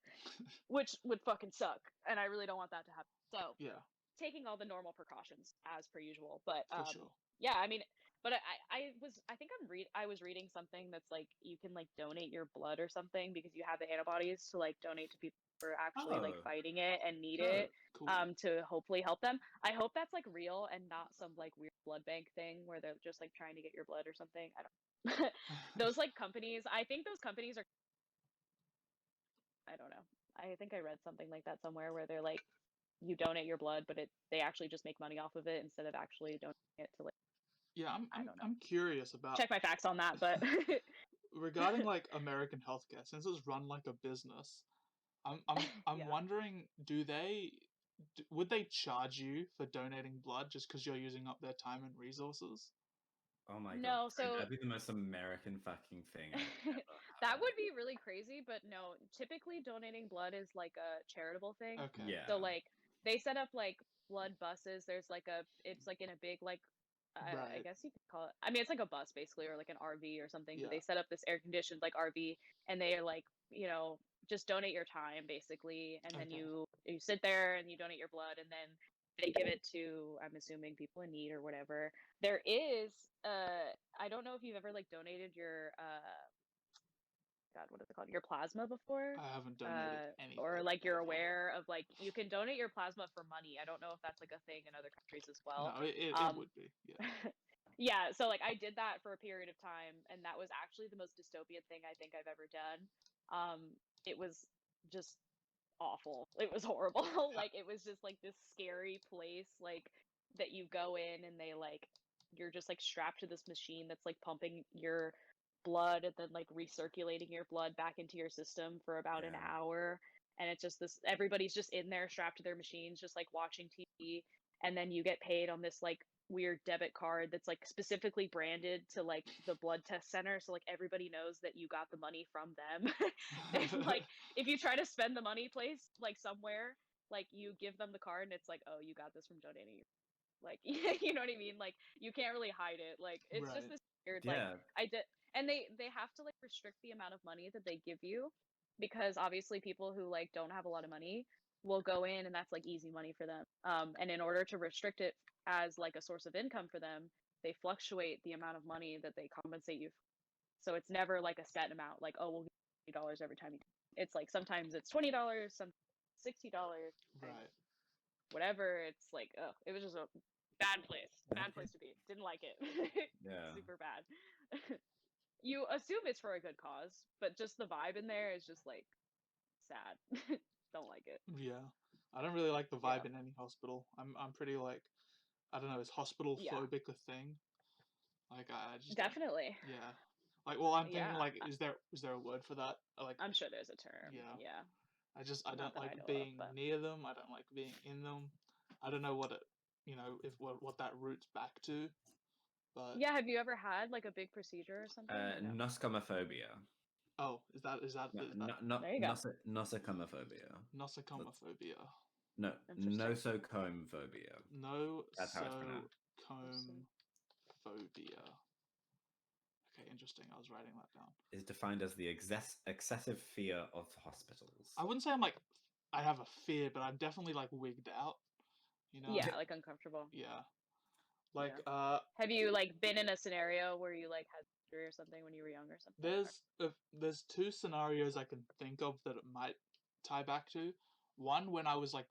which would fucking suck. And I really don't want that to happen. So Yeah, taking all the normal precautions as per usual. But for sure. yeah, I mean, but I was reading something that's like you can like donate your blood or something because you have the antibodies to like donate to people who are actually like Oh. fighting it and need Oh, it Cool. to hopefully help them. I hope that's like real and not some like weird blood bank thing where they're just like trying to get your blood or something. I don't those like companies, I think those companies are, I don't know. I think I read something like that somewhere where they're like you donate your blood, but they actually just make money off of it instead of actually donating it to like, Yeah, I don't know. I'm curious about Check my facts on that, but regarding like American healthcare, since it's run like a business. I'm Yeah. wondering, would they charge you for donating blood just because you're using up their time and resources? Oh my No, god. so That'd be the most American fucking thing ever. that would be really crazy, but no, typically donating blood is like a charitable thing. Okay. Yeah. So like they set up like blood buses. There's like it's like in a big like I Right. guess you could call it. I mean, it's like a bus basically, or like an RV or something. But Yeah. they set up this air conditioned like RV, and they are like, you know, just donate your time basically, and then Okay. you sit there and you donate your blood, and then they give it to, I'm assuming, people in need or whatever. There is I don't know if you've ever like donated your God, what is it called? Your plasma before? I haven't donated anything. Or like you're ever. aware of like you can donate your plasma for money. I don't know if that's like a thing in other countries as well. No, it would be. Yeah. Yeah, so like I did that for a period of time, and that was actually the most dystopian thing I think I've ever done. It was just awful. It was horrible. Like it was just like this scary place like that you go in and they like you're just like strapped to this machine that's like pumping your blood and then like recirculating your blood back into your system for about an hour, and it's just this everybody's just in there strapped to their machines just like watching TV, and then you get paid on this like weird debit card that's like specifically branded to like the blood test center, so like everybody knows that you got the money from them. And like if you try to spend the money place like somewhere, like you give them the card and it's like, oh, you got this from donating, like you know what I mean, like you can't really hide it, like it's Right. just this weird like I did. And they have to like restrict the amount of money that they give you because obviously people who like don't have a lot of money will go in and that's like easy money for them, and in order to restrict it as like a source of income for them, they fluctuate the amount of money that they compensate you for. So it's never like a set amount like, oh, we'll give you $20 every time you do it. It's like sometimes it's $20, some $60, Right. whatever. It's like, oh, it was just a bad place to be. Didn't like it. Yeah. Super bad. You assume it's for a good cause, but just the vibe in there is just like sad. Don't like it. Yeah. I don't really like the vibe Yeah. in any hospital. I'm pretty like, I don't know, is hospital phobic a thing? Like I just don't- Definitely. yeah. Like, well, I'm thinking Yeah. like, is there a word for that? Like, I'm sure there's a term. yeah. Yeah. I Not don't that I like know of, being but near them. I don't like being in them. I don't know what it, if what that roots back to, but yeah. Have you ever had like a big procedure or something? Or no? Nosocomophobia. oh, is that There you go. Nosocomophobia. nosocomophobia? No, Interesting. nosocomophobia. That's how it's pronounced. Nosocomophobia. Okay, interesting. I was writing that down. Is defined as the excessive fear of hospitals. I wouldn't say I'm like I have a fear, but I'm definitely like wigged out. You know? Yeah, like uncomfortable. Yeah. Like Have you like been in a scenario where you like had surgery or something when you were young or something? there's two scenarios I can think of that it might tie back to. One, when I was like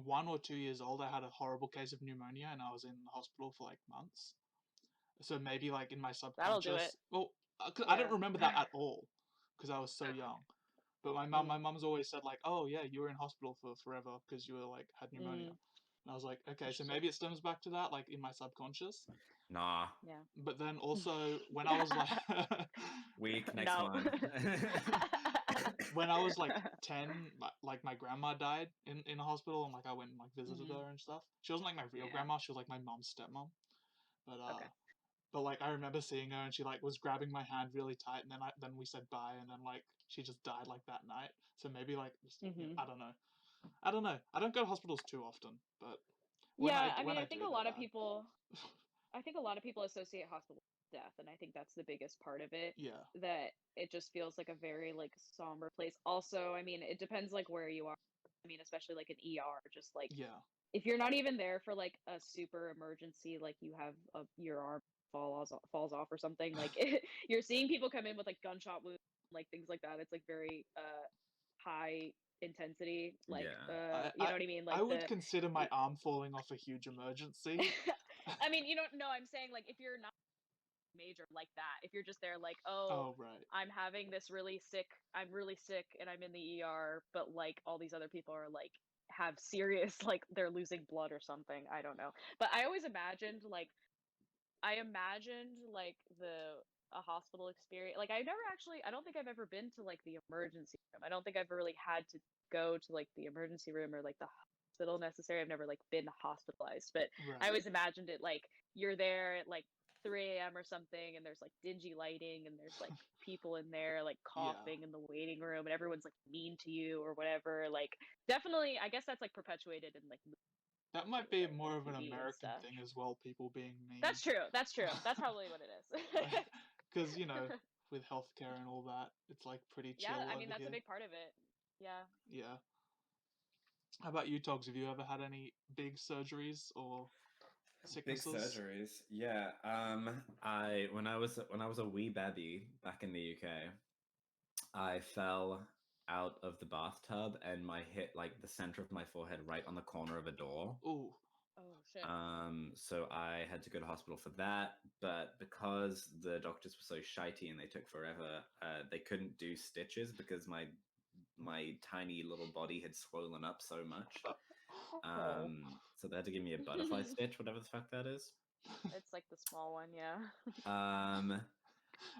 1 or 2 years old, I had a horrible case of pneumonia and I was in the hospital for like months. So maybe like in my subconscious, That'll do it. well, 'cause I don't Yeah. remember that at all because I was so young. But my Mm. mom's always said like, oh yeah, you were in hospital for forever because you were like had pneumonia. Mm. And I was like, okay, so Interesting. maybe it stems back to that, like in my subconscious. Nah. Yeah. But then also when I was like, Week next No. month. when I was like 10, like my grandma died in a hospital, and like I went and like visited Mhm. her and stuff. She wasn't like my real Yeah. grandma; she was like my mom's stepmom. But Okay. but like I remember seeing her, and she like was grabbing my hand really tight, and then we said bye, and then like she just died like that night. So maybe like Mhm. I don't know. I don't know. I don't go to hospitals too often, but Yeah, I when mean, I I do, think a they're lot of bad. people I think a lot of people associate hospital with death, and I think that's the biggest part of it. Yeah, That it just feels like a very like somber place. Also, I mean, it depends like where you are. I mean, especially like an ER, just like yeah, if you're not even there for like a super emergency, like you have your arm falls off or something, like you're seeing people come in with like gunshot wounds, like things like that. It's like very high intensity, like Yeah. you know what I mean, I like would consider my arm falling off a huge emergency. I mean, you don't know, I'm saying like if you're not major like that, if you're just there like, oh, Oh right. I'm really sick and I'm in the ER, but like all these other people are like have serious like they're losing blood or something, I don't know. But I imagined like the a hospital experience. Like I don't think I've ever been to like the emergency room. I don't think I've ever really had to go to like the emergency room or like the hospital necessarily. I've never like been hospitalized, but I Right. always imagined it like you're there at like 3 a.m. or something, and there's like dingy lighting, and there's like people in there like Yeah. coughing in the waiting room, and everyone's like mean to you or whatever. Like definitely, I guess that's like perpetuated in like That might be more of an TV and American stuff. thing as well, people being mean. That's true. That's true. That's probably what it is. Because, you know, with healthcare and all that, it's like pretty Yeah, chill I mean over that's a here. big part of it. Yeah. Yeah. How about you, Togs? Have you ever had any big surgeries or Big sicknesses? surgeries. Yeah. I when I was a wee baby back in the UK, I fell out of the bathtub and my hit like the center of my forehead right on the corner of a door. Ooh. Oh shit. So I had to go to hospital for that, but because the doctors were so shitey and they took forever, they couldn't do stitches because my tiny little body had swollen up so much. Oh. So they had to give me a butterfly stitch, whatever the fuck that is. It's like the small one, yeah. Um,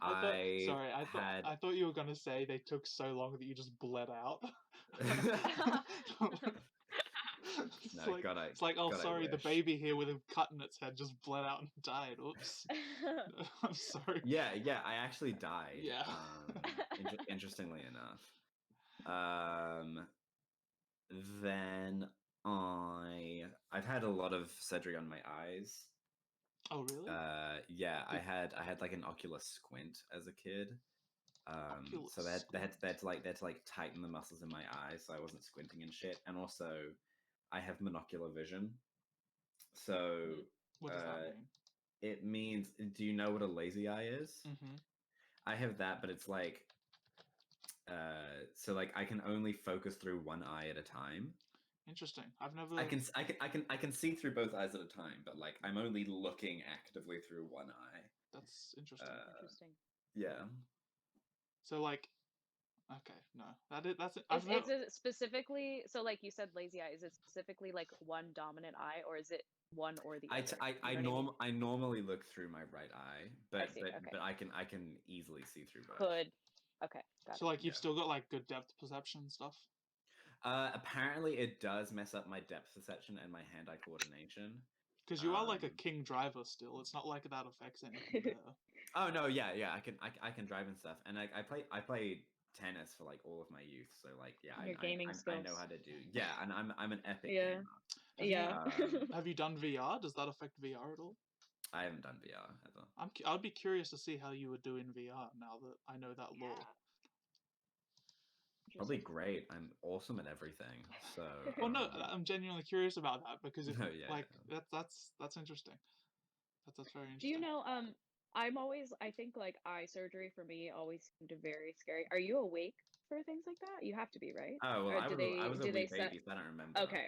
Sorry, had I thought you were gonna say they took so long that you just bled out. no, It's like, oh God, I sorry, the wish. baby here with a cut in its head just bled out and died. Oops. I'm sorry. Yeah, I actually died. Yeah. Interestingly enough. Um, then I've had a lot of surgery on my eyes. Oh really? Yeah, Did I had like an ocular squint as a kid. ocular So they had to like tighten the muscles in my eyes so I wasn't squinting and shit. And also, I have monocular vision. So What does that uh, mean? it means. Do you know what a lazy eye is? Mm-hmm. I have that, but it's like so like I can only focus through one eye at a time. Interesting. I've never. I can see through both eyes at a time, but like I'm only looking actively through one eye. That's interesting. Interesting. Yeah. So like, okay, no, that's it. Is I've never. it specifically, so like you said lazy eye, is it specifically like one dominant eye or is it one or the other? You know what I mean? I normally look through my right eye, I see. Okay. but I can easily see through both. Could. Okay. Got So it. like, you've Yeah. still got like good depth perception and stuff. Apparently, it does mess up my depth perception and my hand-eye coordination. Because you are like a king driver still. It's not like that affects anything there. Oh no, yeah, I can drive and stuff, and I played tennis for like all of my youth, so like yeah, Your gaming I know skills. how to do and I'm an epic Yeah. gamer. Yeah. Have you done VR? Does that affect VR at all? I haven't done VR ever. I'd be curious to see how you would do in VR now that I know that lore. Probably Interesting. great. I'm awesome at everything. So Well, no, I'm genuinely curious about that because if no, yeah, like yeah. that's interesting. That's very Do you interesting. know, I think like eye surgery for me always seemed very scary. Are you awake for things like that? You have to be, right? Oh well, Or I was a do wee they set? baby, so I don't remember. Okay.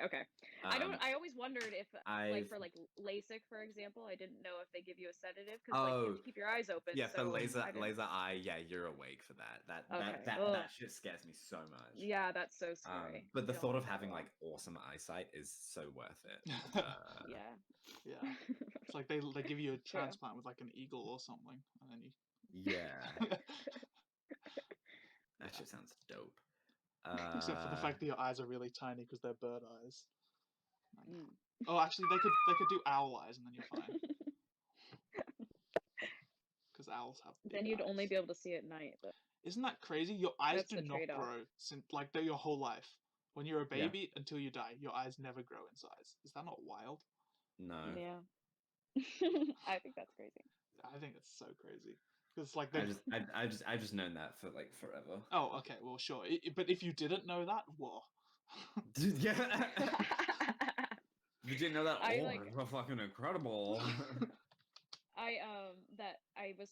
Um, I always wondered if, like, I've for like LASIK, for example, I didn't know if they give you a sedative because like you have to keep your eyes open. yeah, for So laser I didn't. laser eye, yeah, you're awake for that. Okay. That shit scares me so much. Yeah, that's so scary. But the Don't thought of want that having at all. like awesome eyesight is so worth it. Yeah. Yeah. It's like they give you a True. transplant with like an eagle or something, and then you. Yeah, that shit sounds dope. Except for the fact that your eyes are really tiny because they're bird eyes. Mm. Oh, actually, they could do owl eyes, and then you're fine. Because owls have big Then you'd eyes. only be able to see at night. But Isn't that crazy? Your eyes that's do the not trade-off. grow since like they're your whole life. When you're a baby until you die, your eyes never grow in size. Is that not wild? No. Yeah. I think that's crazy. I think it's so crazy. Because like I've just known that for like forever. Oh, okay, well, sure. But if you didn't know that, whoa. Yeah. If you didn't know that, I, oh, like- that's fucking incredible. I was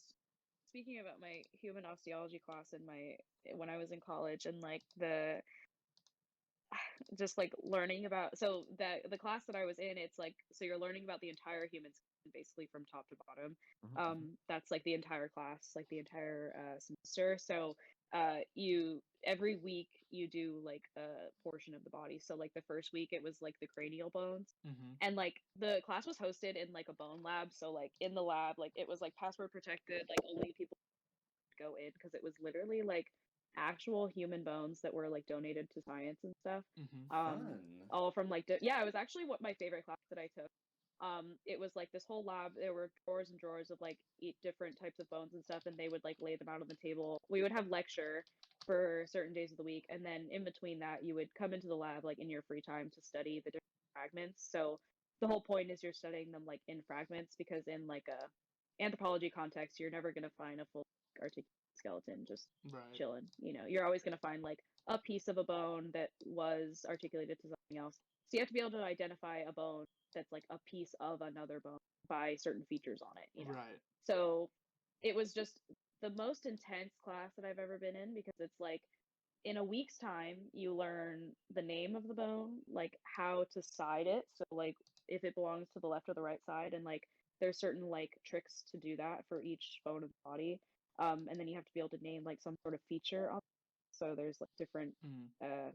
speaking about my human osteology class when I was in college, and like just like learning about, so the class that I was in, it's like, so you're learning about the entire human skin basically from top to bottom. That's like the entire class, like the entire semester. So you every week you do like a portion of the body. So like the first week it was like the cranial bones. And like the class was hosted in like a bone lab, so like in the lab, like it was like password protected, like only people could go in because it was literally like actual human bones that were like donated to science and stuff. Fun. All from like yeah, it was actually what my favorite class that I took. It was like this whole lab. There were drawers and drawers of like different types of bones and stuff, and they would like lay them out on the table. We would have lecture for certain days of the week, and then in between that, you would come into the lab like in your free time to study the different fragments. So the whole point is you're studying them like in fragments, because in like a anthropology context, you're never gonna find a full articulated skeleton just chilling. You know, you're always gonna find like a piece of a bone that was articulated to something else. So you have to be able to identify a bone that's like a piece of another bone by certain features on it, you know? Right. So it was just the most intense class that I've ever been in, because it's like in a week's time you learn the name of the bone, like how to side it, so like if it belongs to the left or the right side, and like there's certain like tricks to do that for each bone of the body. And then you have to be able to name like some sort of feature on. So there's like different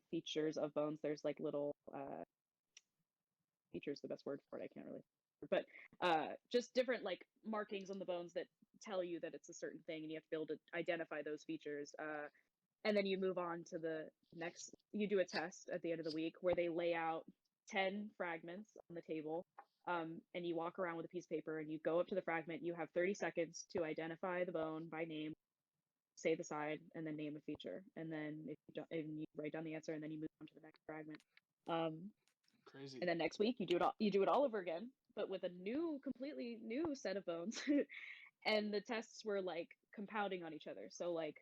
features of bones. There's like little features, the best word for it, I can't really, but just different like markings on the bones that tell you that it's a certain thing, and you have to be able to identify those features. And then you move on to the next, you do a test at the end of the week where they lay out 10 fragments on the table, and you walk around with a piece of paper and you go up to the fragment. You have 30 seconds to identify the bone by name, say the side, and then name a feature. And then if you don't, and you write down the answer, and then you move on to the next fragment. Crazy. And then next week you do it all over again, but with a completely new set of bones. And the tests were like compounding on each other. So like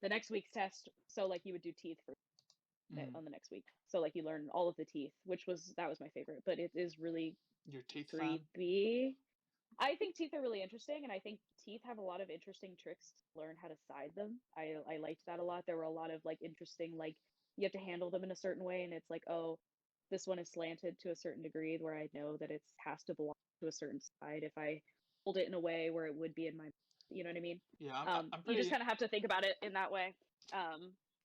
the next week's test, so like you would do teeth on the next week. So like you learn all of the teeth, that was my favorite. But it is really your teeth creepy. I think teeth are really interesting, and I think teeth have a lot of interesting tricks to learn how to side them. I liked that a lot. There were a lot of like interesting, like you have to handle them in a certain way, and it's like, oh, this one is slanted to a certain degree where I know that it has to belong to a certain side if I hold it in a way where it would be in my, you know what I mean? Yeah, I'm you just kind of have to think about it in that way.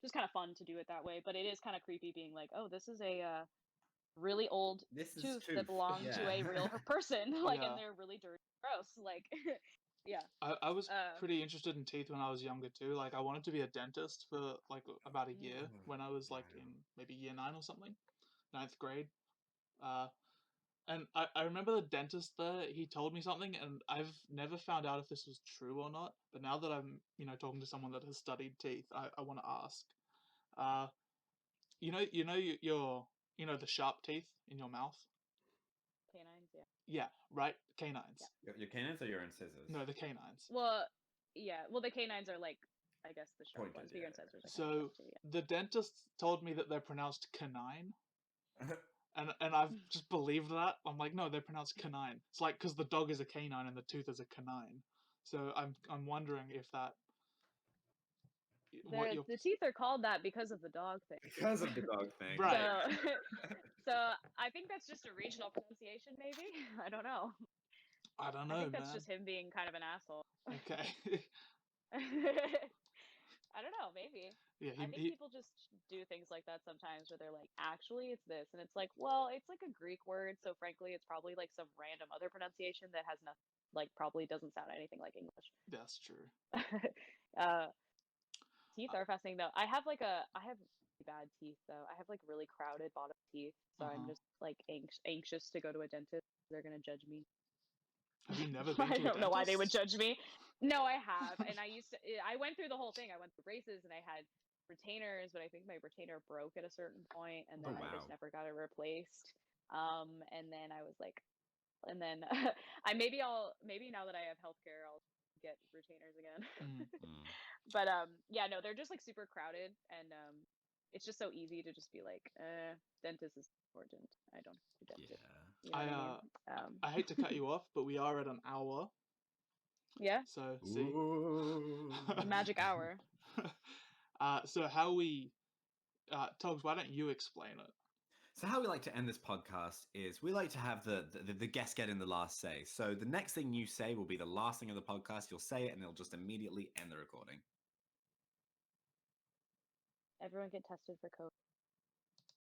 Just kind of fun to do it that way, but it is kind of creepy being like, oh, this is a really old tooth that belonged to a real person, like, and they're really dirty, gross, like, yeah. I was pretty interested in teeth when I was younger too. Like, I wanted to be a dentist for like about a year when I was like in maybe year 9 or something, 9th grade. And I remember the dentist there, he told me something, and I've never found out if this was true or not. But now that I'm, talking to someone that has studied teeth, I want to ask. The sharp teeth in your mouth? Canines, yeah. Yeah, right? Canines. Yeah. Your canines or your incisors? No, the canines. Well, yeah. Well, the canines are like, I guess, the sharp ones, but your incisors are So, the dentist told me that they're pronounced canine. And I've just believed that. I'm like, no, they're pronounced canine. It's like, because the dog is a canine and the tooth is a canine. So I'm wondering if that... The teeth are called that because of the dog thing. Because of the dog thing. Right. So I think that's just a regional pronunciation, maybe. I don't know. I don't know, I think that's man. just him being kind of an asshole. Okay. I don't know, maybe. Yeah, I think people just do things like that sometimes where they're like, actually, it's this. And it's like, well, it's like a Greek word. So frankly, it's probably like some random other pronunciation that has nothing, like probably doesn't sound anything like English. That's true. Teeth are fascinating though. I have really bad teeth though. I have like really crowded bottom teeth. So I'm just like anxious to go to a dentist. They're going to judge me. Have you never been to a dentist? I don't know why they would judge me. No, I have. And I went through the whole thing. I went through braces and I had retainers, but I think my retainer broke at a certain point and then I just never got it replaced. And then I was like, and then maybe now that I have healthcare, I'll get retainers again. But yeah, no, they're just like super crowded and it's just so easy to just be like, dentist is important. I don't do dentist. Yeah. You know what I mean? I hate to cut you off, but we are at an hour. Yeah. So see, the magic hour. So how we, Togs, why don't you explain it? So how we like to end this podcast is we like to have the guest get in the last say. So the next thing you say will be the last thing of the podcast. You'll say it and it'll just immediately end the recording. Everyone get tested for COVID.